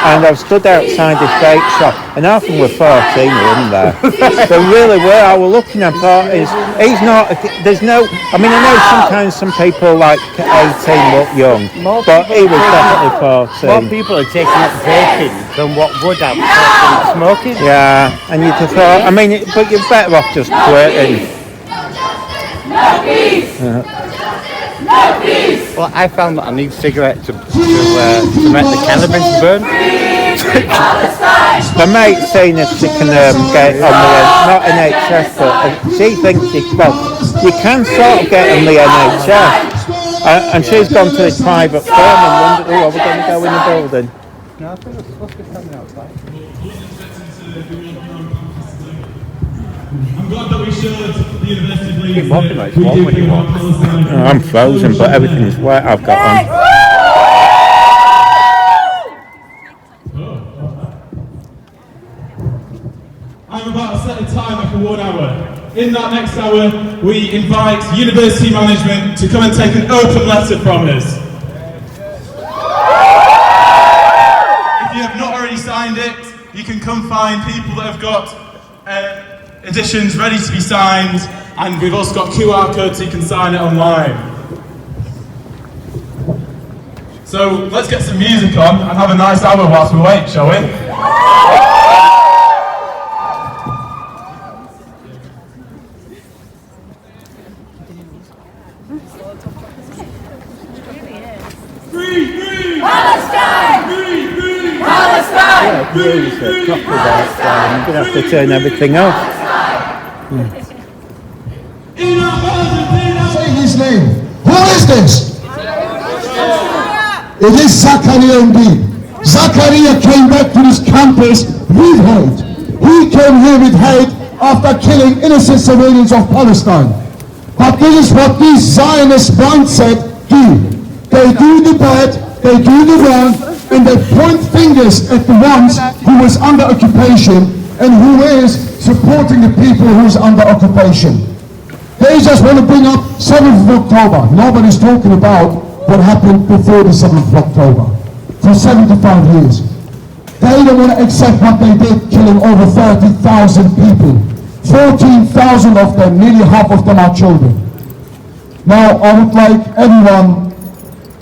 and I stood outside this vape shop, and half of them were 14 in there. They really were. I was looking and thought, he's not. There's no. I mean, I know sometimes some people like 18 look young, but he was definitely 14. More people are taking up vaping than what would have taken smoking. Yeah, and you'd have thought, I mean, but you're better off just quitting. No peace. No peace. Well, I found that I need cigarettes to make the cannabis burn. My mate's saying if she can get on the, not NHS, but she thinks you can sort of get on the NHS. And she's gone to this private firm and wondered, are we going to go in the building? No, I think we're supposed to be standing outside. I'm glad that we showed the University of Leeds. Keep walking like it's warm when you walk. I'm frozen, but everything is wet I've got on. I'm about to set a timer for 1 hour. In that next hour, we invite university management to come and take an open letter from us. If you have not already signed it, you can come find people that have got editions ready to be signed, and we've also got QR codes so you can sign it online. So let's get some music on and have a nice hour whilst we wait, shall we? Palestine! Palestine! Yeah, really, sir. I'm going to have to turn everything off. Say his name. Who is this? It is Zakaria indeed. Zakaria came back to this campus with hate. He came here with hate after killing innocent civilians of Palestine. But this is what these Zionist mindset do. They do the bad, they do the wrong, and they point fingers at the ones who is under occupation and who is supporting the people who is under occupation. They just want to bring up 7th of October. Nobody's talking about what happened before the 7th of October for 75 years. They don't want to accept what they did, killing over 30,000 people. 14,000 of them, nearly half of them are children. Now, I would like everyone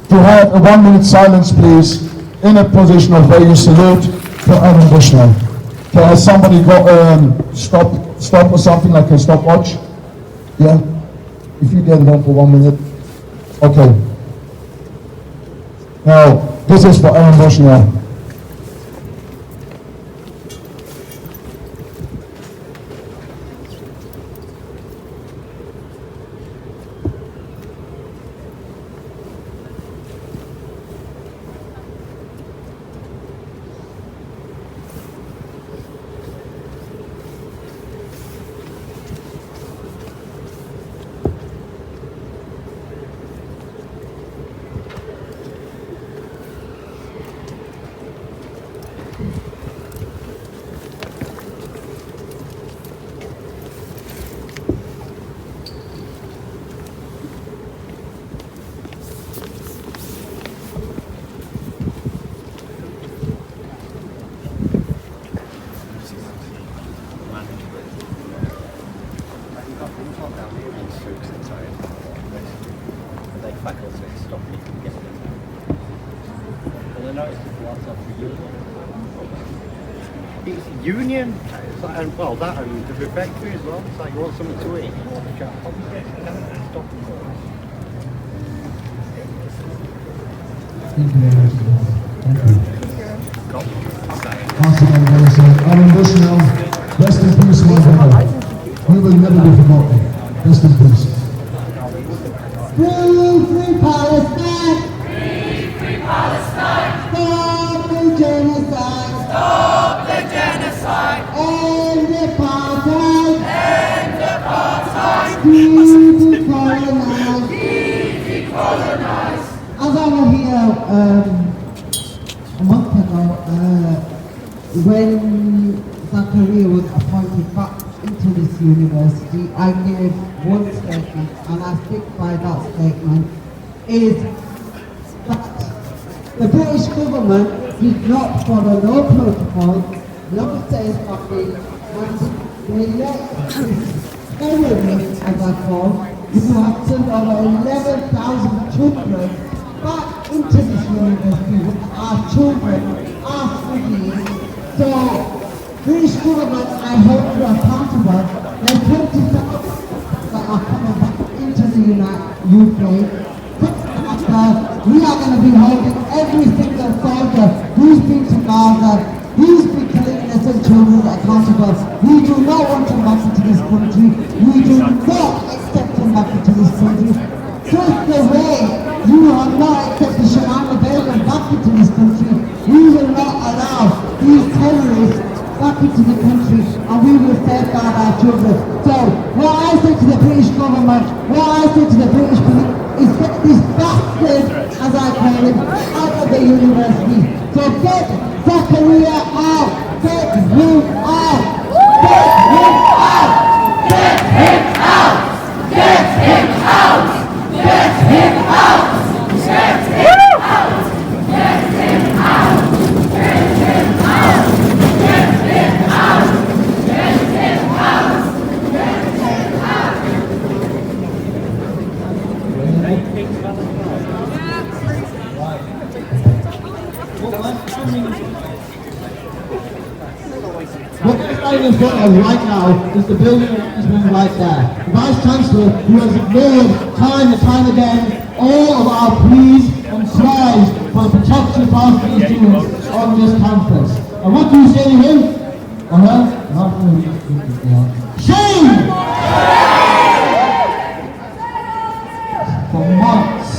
to have a 1 minute silence, please, in a position of where you salute for Aaron Bushnell. Okay, has somebody got stop or something like a stopwatch? Yeah? If you get it on for 1 minute. Okay. Now, this is for Aaron Bushnell. It's union, it's like, and well, that and the refectory as well. It's like you want something to eat, you want to chat. Stop and go. Thank you very much. Thank you. Aaron Bushnell, rest in peace, my brother. You will never be forgotten. Rest in peace. Free Palestine! Free Palestine! Stop the genocide! Stop the genocide! End apartheid! End apartheid! Decolonize! Decolonize! As I was here a month ago, when Zachariah was appointed back into this university, I gave one statement, and I stick by that statement, is that the British government did not follow no protocol, no safeguarding, and they let terrorists, as I call, who have sent over 11,000 children back into this university with our children, our studies. So, British government, I hope you are accountable. There are 20,000 that are coming back into the UK. We are going to be holding every single soldier who's been to Gaza, who's been killing innocent children accountable. We do not want them back into this country. We do not accept them back into this country. Just the way you have not accepted Shemana Begum back into this country, we will not allow these terrorists back into the country, and we will safeguard our children. So, what I say to the British government, what I say to the British police, is get this bastard, as I call him, out of the university. So get Zachariah out! Get him out! Get him out! Get him out! Get him out! Get him out! Get him out! Get him out! Get him out! Get him out! Get him out! Get him out! What we're standing in front of right now is the building that is being right there. The Vice Chancellor, who has ignored time and time again all of our pleas and cries for the protection of Palestinian students on this campus. And what do you say to him? Shame! For months,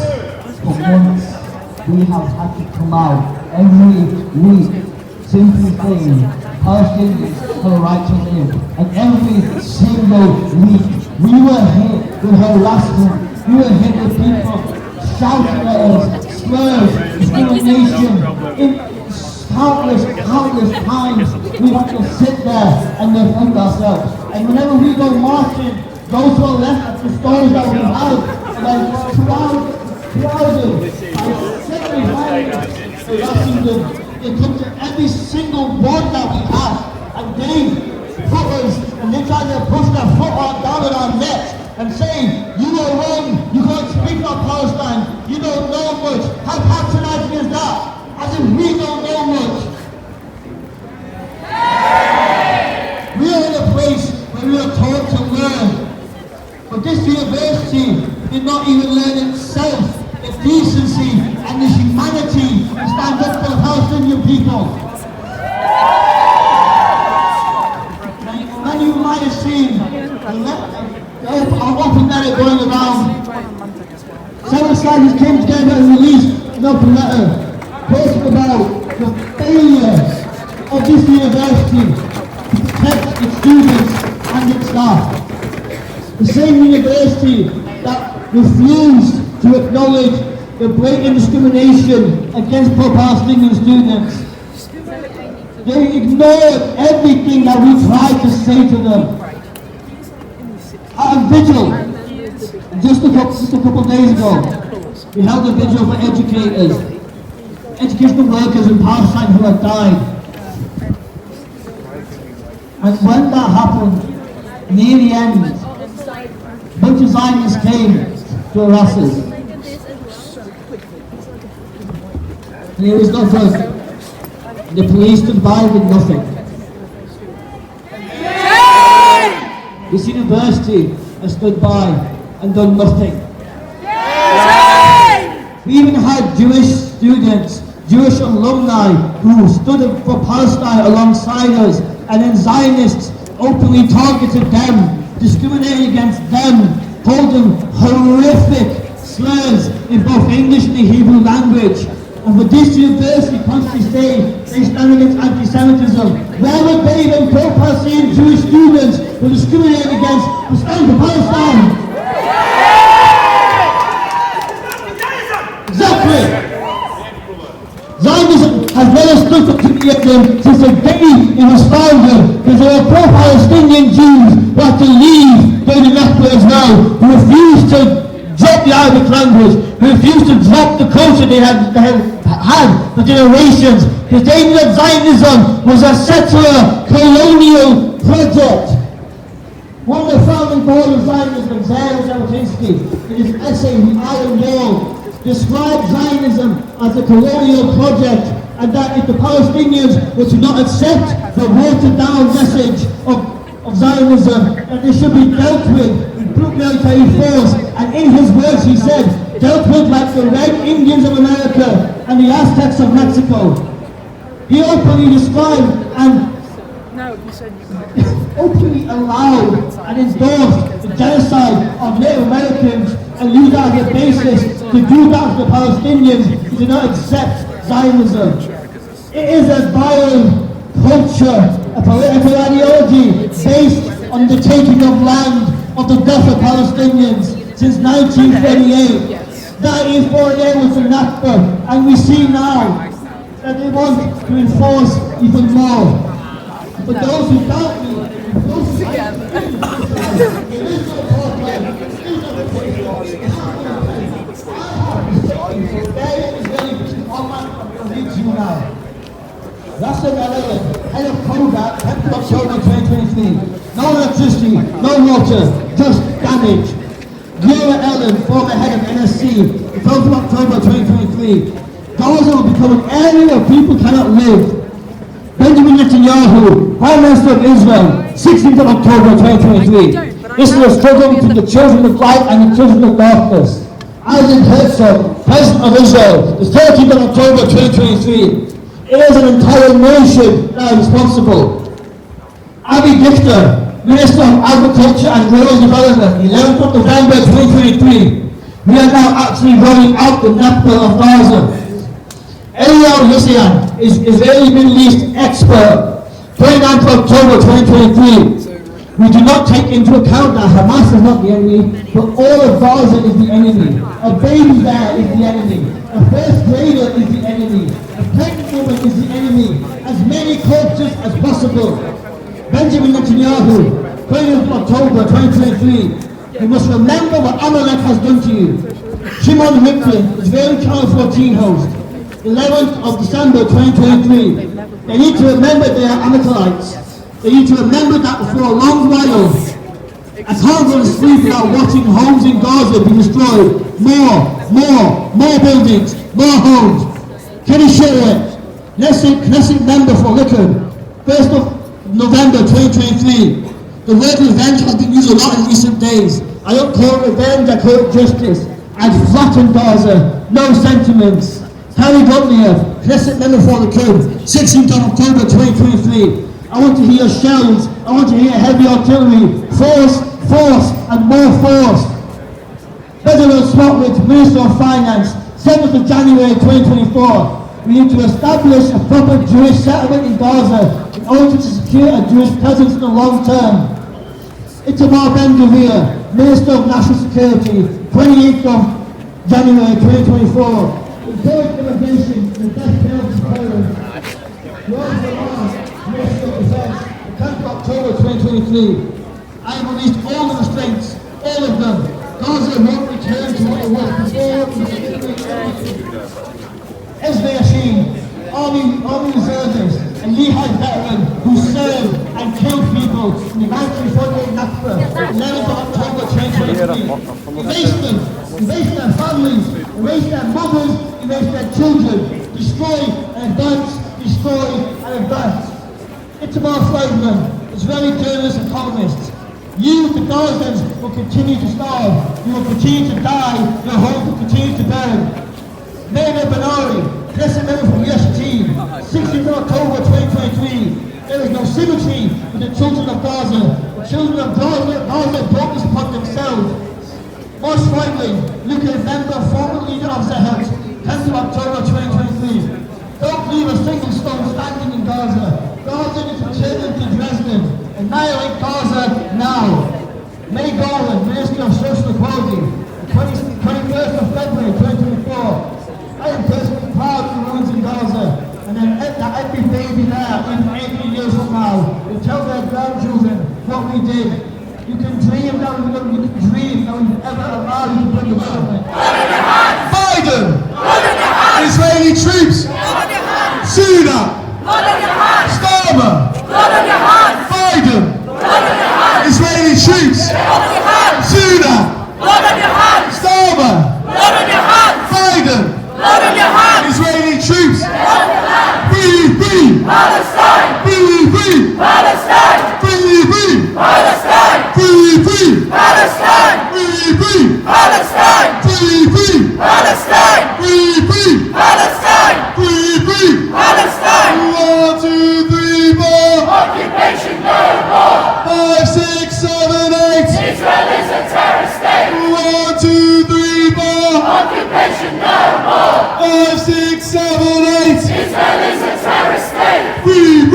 we have had to come out every week simply saying Palestinians have a right to live. And every single week we were hit with harassment, we were hit with people shouting at us, slurs, discrimination. In countless times we have to sit there and defend ourselves. And whenever we go marching, those who are left at the stories that we have, like throughout I They come to every single one that we have, and they put us, and they try to push their foot down on our necks and say, you are wrong, you can't speak about Palestine, you don't know much. How patronizing is that? As if we don't know much. We are in a place where we are taught to learn, but this university did not even learn itself the decency and the humanity to stand up for the Palestinian people. And you might have seen an open letter going around. Several scientists came together and released an open letter talking about the failure of this university to protect its students and its staff. The same university that refused to acknowledge the blatant discrimination against pro-Palestinian students. They ignored everything that we tried to say to them. At a vigil, just a couple of days ago, we held a vigil for educators, educational workers in Palestine who had died. And when that happened, near the end, a bunch of Zionists came to harass us. And it was not good. The police stood by with nothing. This university has stood by and done nothing. We even had Jewish students, Jewish alumni who stood up for Palestine alongside us, and then Zionists openly targeted them, discriminated against them, told them horrific slurs in both English and the Hebrew language. And for this university constantly say they stand against anti-Semitism, where were they when pro-Palestinian Jewish students were discriminated against for standing for Palestine? Exactly! Zionism has never stood up to the Israel since the day it was founded, because there were pro-Palestinian Jews who had to leave during the Nakba as well, who refused to drop the Arabic language, who refused to drop the culture they had for generations, because they knew that Zionism was a settler, colonial project. One of the founding fathers of Zionism, Jabotinsky, in his essay, The Iron Wall, described Zionism as a colonial project, and that if the Palestinians were to not accept the watered-down message of Zionism, that they should be dealt with brute military force. And in his words he said, dealt with like the Red Indians of America and the Aztecs of Mexico. He openly described and openly allowed and endorsed the genocide of Native Americans and used that as a basis to do that to the Palestinians who do not accept Zionism. It is a violent culture, a political ideology based on the taking of land, of the death of Palestinians since 1948. 1948 was the Nakba, and we see now that they want to enforce even more. But those who doubt me, those who there is no problem. That's the relevant. Head of Kodak, 10th of October 2023. No electricity, no water, just damage. Gira Ellen, former head of NSC, 12th of October 2023. Gaza will become an area where people cannot live. Benjamin Netanyahu, Prime Minister of Israel, 16th of October 2023. Israel is struggling between the children of light and the children of darkness. Isaac Herzog, President of Israel, the 13th of October 2023. It is an entire nation that is responsible. Avi Dichter, Minister of Agriculture and Rural Development, 11th of November 2023. We are now actually rolling out the Nakba of Gaza. Eliyahu Hussein is Israeli Middle East expert, 29th of October 2023. We do not take into account that Hamas is not the enemy, but all of Gaza is the enemy. A baby there is the enemy. A first grader is the enemy. A pregnant woman is the enemy. As many corpses as possible. Benjamin Netanyahu, 20th of October 2023. You must remember what Amalek has done to you. Shimon Miklin, Israeli Channel 14 host. 11th of December 2023. They need to remember they are Amalekites. They need to remember that for a long while, I can't go to sleep without watching homes in Gaza be destroyed. More buildings, more homes. Kenny Shearer, Knesset member for Likud, 1st of November 2023. The word revenge has been used a lot in recent days. I don't call it revenge, I call it justice. I'd flatten Gaza, no sentiments. Harry Gottlieb, Knesset member for Likud, 16th of October 2023. I want to hear shells, I want to hear heavy artillery, force, and more force. President Smotrich, Minister of Finance, 7th of January 2024. We need to establish a proper Jewish settlement in Gaza in order to secure a Jewish presence in the long term. Itamar Ben-Gvir, Minister of National Security, 28th of January 2024. Encourage immigration in the death penalty Poland. Yours Minister of Defense, 10th of October 2023. I have released all the restraints, all of them. Gaza won't return to what it was before. Ezra Yashin, Army reservist, and Lehigh veteran who served and killed people in the 1948 Nakba, 11th of October 2023. Erase their families, erase their mothers, erase their children, destroy and advance, destroy and advance. Itamar Friedman, Israeli journalists and columnists. You, the Gazans, will continue to starve. You will continue to die. Your homes will continue to burn. Meir Benari, Knesset member from Yesh Team, 16th of October 2023. There is no symmetry with the children of Gaza. The children of Gaza brought this upon themselves. Moshe Feiglin, Likud member, former leader of Zehet, 10th of October 2023. Don't leave a single stone standing in Gaza. Gaza is returning to Dresden. Annihilate Gaza now. May Garland, Minister of Social Equality, 21st of February 2024. I am personally proud of the ruins in Gaza, and then that every baby there, even 80 years from now, will tell their grandchildren what we did. You can dream that we will ever allow you to bring development. Biden! Israeli troops! Sooner! Starmer! Biden! Israeli troops! Sooner! Starmer! Biden! Israeli troops! Free! Palestine! Free! Palestine! Free! Palestine! Free! Palestine! Free! Palestine! Free! Palestine! Free! Palestine! Free! Palestine! 1, 2, 3, 4. Occupation no more. 5, 6, 7, 8. Israel is a terrorist state. 1, 2, 3, 4. Occupation no more. 5, 6, 7, 8. Israel is a terrorist state. Free!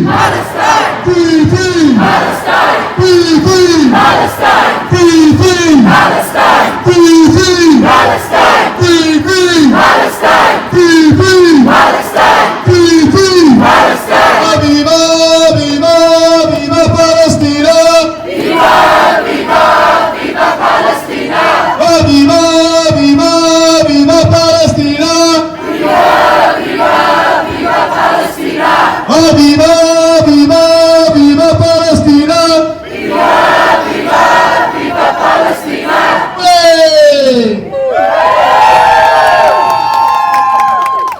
Palestine! Free! Palestine! Free! Palestine! Free! Palestine! Free! Palestine! Free! Palestine! Free! Palestine! Free! Palestine! Viva! Viva! Viva Palestina! Viva! Viva! Viva Palestina! Viva! Viva! Viva Palestina! Viva! Viva! Viva Palestina! Viva! Viva! Viva Palestina! Viva! Viva! Viva Palestina! Hey!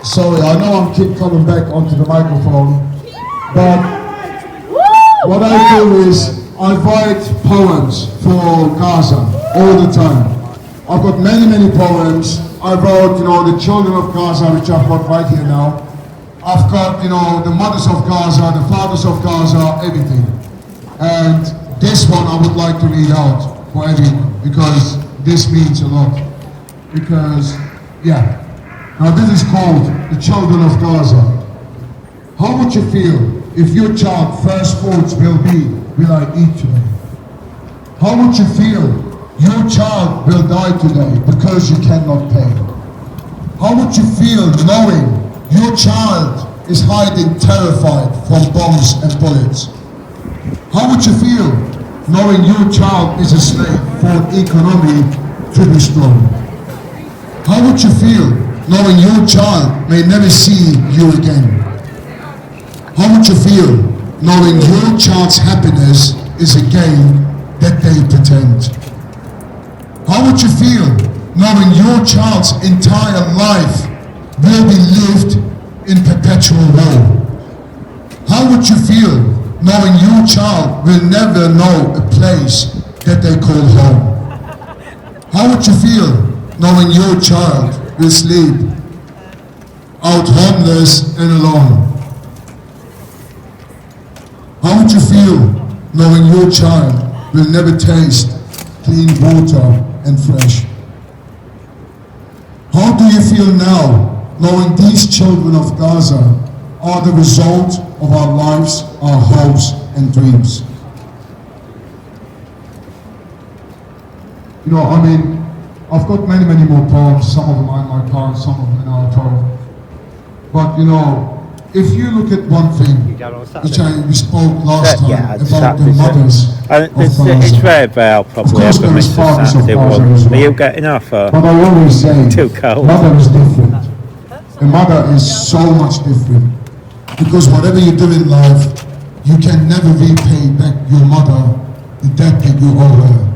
Sorry, I know I'm keep coming back onto the microphone, but what I do is I write poems for Gaza all the time. I've got many poems. I wrote, the children of Gaza, which I've got right here now. I've got, the mothers of Gaza, the fathers of Gaza, everything. And this one I would like to read out for everyone, because this means a lot. Because, yeah. Now this is called The Children of Gaza. How would you feel if your child first thoughts will I eat today? How would you feel your child will die today because you cannot pay? How would you feel knowing your child is hiding terrified from bombs and bullets? How would you feel knowing your child is a slave for an economy to be strong? How would you feel knowing your child may never see you again? How would you feel knowing your child's happiness is a game that they pretend? How would you feel knowing your child's entire life will be lived in perpetual war? How would you feel knowing your child will never know a place that they call home? How would you feel knowing your child will sleep out homeless and alone? How would you feel knowing your child will never taste clean water and fresh? How do you feel now knowing these children of Gaza are the result of our lives, our hopes and dreams? You know, I mean, I've got many more poems, some of them are in my car, some of them in our poem. But you know, if you look at one thing, which we spoke last time about the mothers of Gaza. It's very well, probably, of course for there is Mr. fathers of Saturday Gaza one. as Are well. you getting off? Or? But I always say, Too cold. mother is different. A mother is so much different. Because whatever you do in life, you can never repay back your mother the debt that you owe her.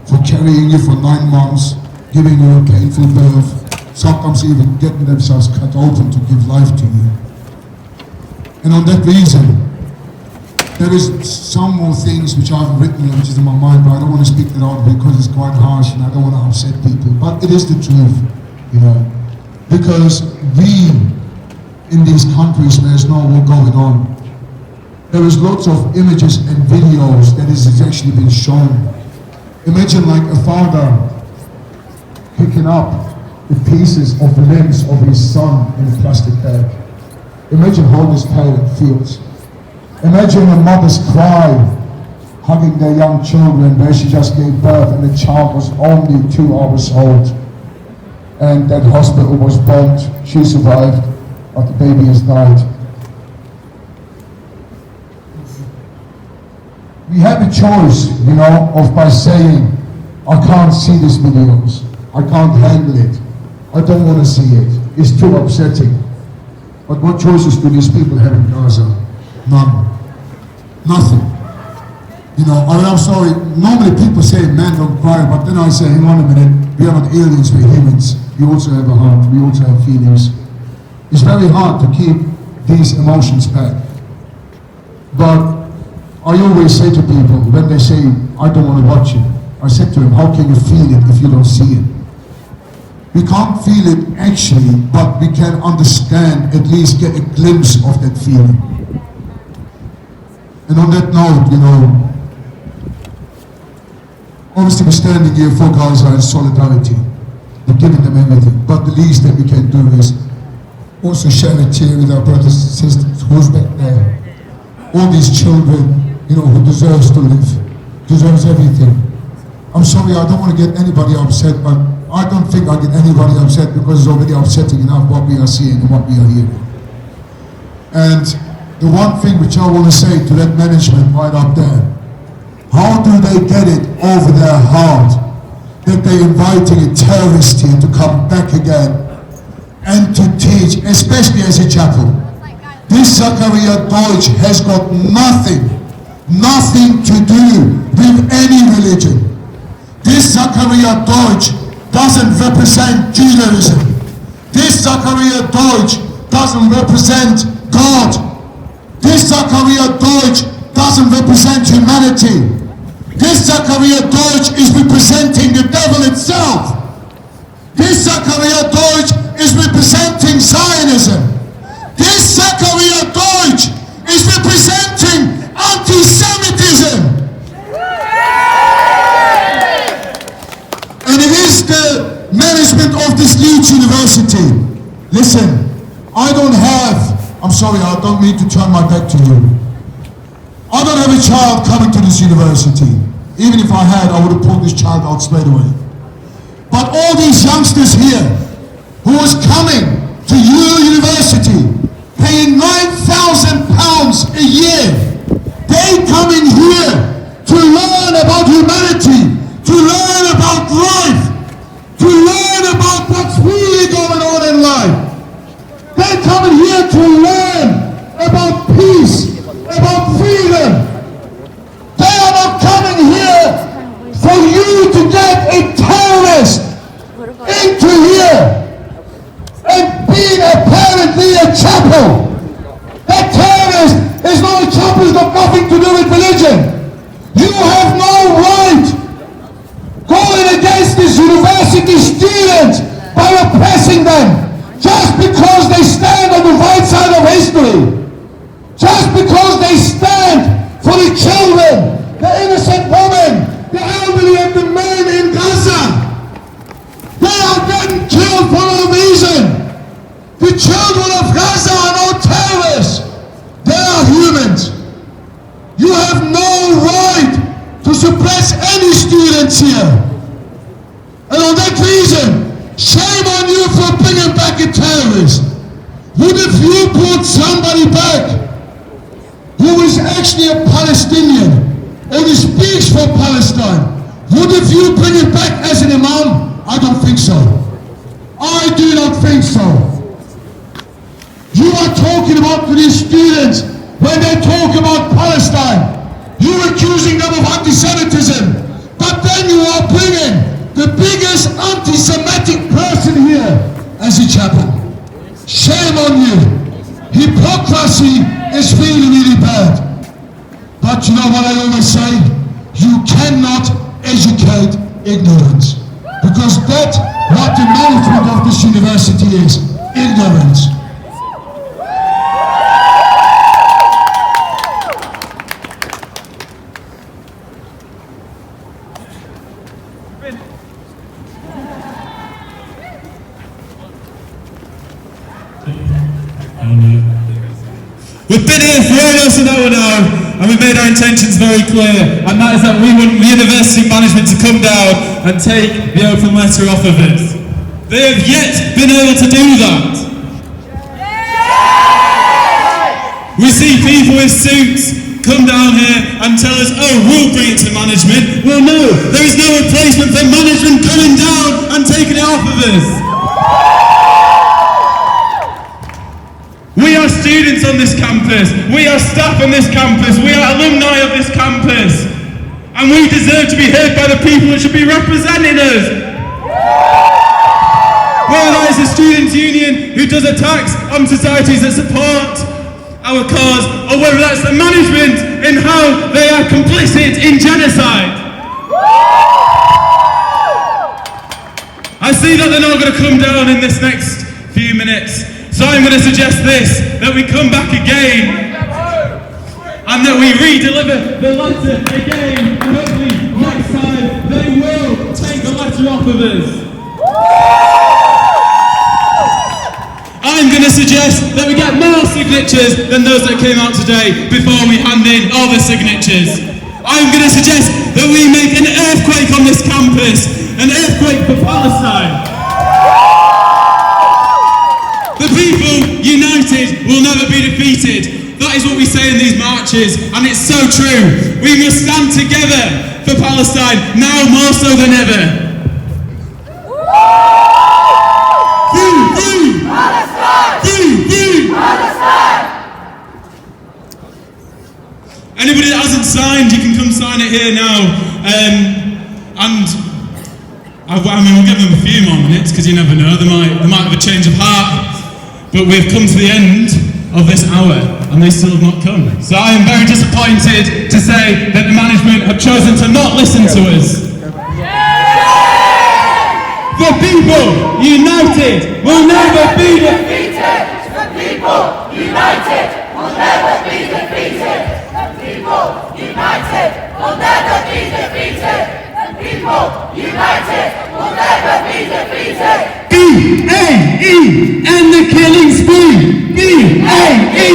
For carrying you for 9 months, giving you a painful birth, sometimes even getting themselves cut open to give life to you. And on that reason, there is some more things which I've written which is in my mind, but I don't want to speak that out because it's quite harsh and I don't want to upset people. But it is the truth, you know. Because we, in these countries where there's no war going on, there is lots of images and videos that has actually been shown. Imagine like a father picking up the pieces of the limbs of his son in a plastic bag. Imagine how this parent feels. Imagine a mother's cry, hugging their young children where she just gave birth and the child was only 2 hours old. And that hospital was bombed, she survived, but the baby has died. We have a choice, you know, of by saying, I can't see these videos, I can't handle it, I don't want to see it, it's too upsetting. But what choices do these people have in Gaza? None. Nothing. You know, I mean, I'm sorry, normally people say men don't cry, but then I say, hang on a minute, we are not aliens, we're humans. We also have a heart, we also have feelings. It's very hard to keep these emotions back. But I always say to people, when they say, I don't want to watch it, I said to them, how can you feel it if you don't see it? We can't feel it actually, but we can understand, at least get a glimpse of that feeling. And on that note, you know, obviously we're standing here for Gaza in solidarity. We're giving them everything, but the least that we can do is also share a tear with our brothers and sisters who's back there. All these children, you know, who deserves to live, deserves everything. I'm sorry, I don't want to get anybody upset, but I don't think I get anybody upset because it's already upsetting enough what we are seeing and what we are hearing. And the one thing which I want to say to that management right up there, how do they get it over their heart that they're inviting a terrorist here to come back again and to teach, especially as a chapel? This Zachariah Deutsch has got nothing to do with any religion. This Zachariah Deutsch doesn't represent Judaism. This Zachariah Deutsch doesn't represent God. This Zachariah Deutsch doesn't represent humanity. This Zachariah Deutsch is representing the devil itself. This Zachariah Deutsch is representing Zionism. This Zachariah Deutsch is representing anti-Semitism. And it is the management of this Leeds University. Listen, I'm sorry, I don't mean to turn my back to you. I don't have a child coming to this university. Even if I had, I would have pulled this child out straight away. But all these youngsters here, who was coming to your university, paying £9,000 a year, they coming here to learn about humanity, to learn about life, to learn about what's really going on in life. people. That terrorist is not a chap who's got nothing to do with religion. You have no right going against these university students by oppressing them just because they stand on the right side of history. Just because they stand for the children, the innocent women, the elderly and the men in Gaza. They are getting killed for no reason. The children of Gaza are not terrorists. They are humans. You have no right to suppress any students here. And on that reason, shame on you for bringing back a terrorist. What if you brought somebody back who is actually a Palestinian or who speaks for Palestine? What if you bring it back as an imam? I don't think so. I do not think so. You are talking about to these students when they talk about Palestine. You're accusing them of anti-Semitism. But then you are bringing the biggest anti-Semitic person here as a chapel. Shame on you. Hypocrisy is really, really bad. But you know what I always say? You cannot educate ignorance. Because that's what the management of this university is. Ignorance. We've been here for almost an hour now, and we've made our intentions very clear, and that is that we want university management to come down and take the open letter off of it. They have yet been able to do that. We see people with suits come down here and tell us, oh, we'll bring it to management. Well, no, there is no replacement for management coming down and taking it off of us. We are students on this campus, we are staff on this campus, we are alumni of this campus, and we deserve to be heard by the people that should be representing us. Whether that is the students' union who does attacks on societies that support our cause, or whether that's the management in how they are complicit in genocide. I see that they're not going to come down in this next few minutes. So I'm going to suggest this, that we come back again and that we re-deliver the letter again, and hopefully next time they will take the letter off of us. I'm going to suggest that we get more signatures than those that came out today before we hand in all the signatures. I'm going to suggest that we make an earthquake on this campus, an earthquake for Palestine. The people united will never be defeated. That is what we say in these marches, and it's so true. We must stand together for Palestine, now more so than ever. Free, free! Palestine! Free, free! Palestine! Anybody that hasn't signed, you can come sign it here now. I mean, we'll give them a few more minutes, because you never know, they might have a change of heart. But we've come to the end of this hour, and they still have not come. So I am very disappointed to say that the management have chosen to not listen to us. The people united will never be defeated. The people united will never be defeated. The people united will never be defeated. The people united will never be defeated. B-A-E and the killing spree. B-A-E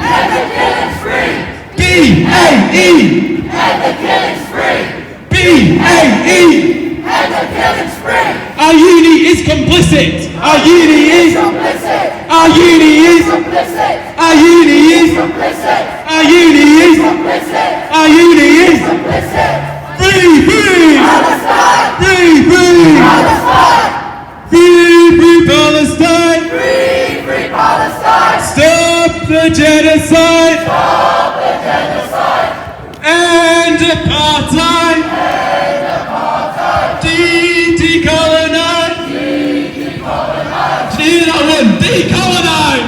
and the killing spree. B-A-E and the killing spree. B-A-E and the killing spree. Our uni is complicit. Our uni is complicit. Our uni is complicit. Our uni is complicit. Our uni is complicit. Our uni is complicit. Free, free Palestine. Free, free Palestine. Free, free Palestine! Free, free Palestine! Stop the genocide! Stop the genocide! End apartheid! End apartheid! Decolonize! Decolonize! Do that one! Decolonize!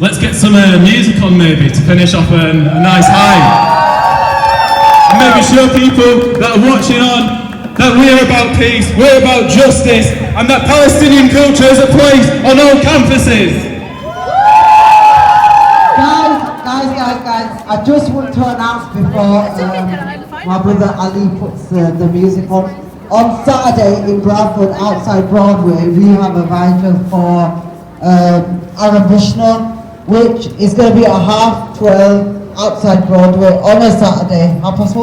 Let's get some music on maybe to finish off a nice high. And maybe show people that are watching on that we're about peace, we're about justice, and that Palestinian culture is a place on all campuses. Guys, I just want to announce before my brother Ali puts the music on. On Saturday in Bradford, outside Broadway, we have a vigil for Arab Vishnu, which is going to be at 12:30 outside Broadway on a Saturday, half past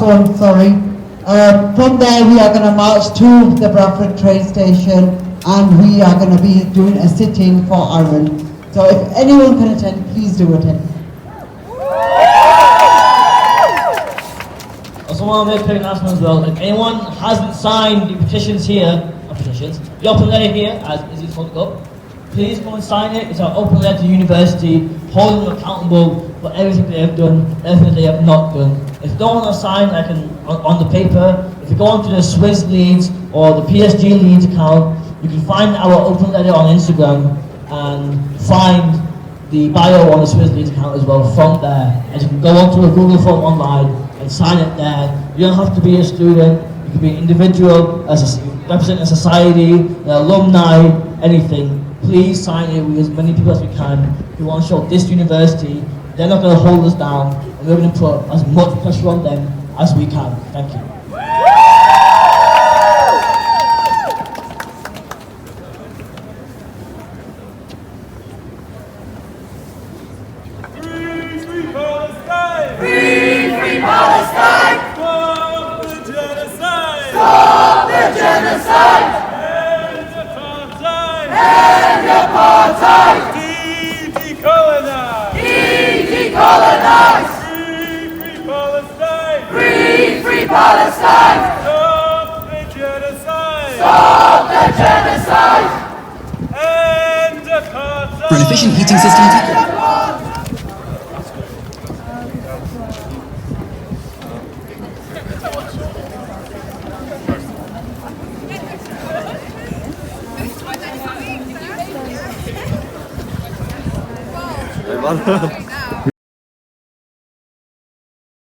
one, sorry. From there we are going to march to the Bradford train station, and we are going to be doing a sit-in for Aaron. So if anyone can attend, please do attend. I also want to make a quick announcement as well. If anyone hasn't signed the petitions here, the open letter here, as Izzy's holding up, please go and sign it. It's our open letter to the university, holding them accountable for everything they have done, everything they have not done. If no one has signed, I can, on the paper, if you go onto the Swiss Leeds or the PSG Leeds account, you can find our open letter on Instagram and find the bio on the Swiss Leeds account as well from there. And you can go onto a Google form online and sign it there. You don't have to be a student, you can be an individual, representing a society, an alumni, anything. Please sign it with as many people as we can. We want to show this university, they're not going to hold us down, and we're going to put as much pressure on them as we can. Thank you. Palestine! Stop the genocide! Stop the genocide! End apartheid! For an efficient heating system, Hey man.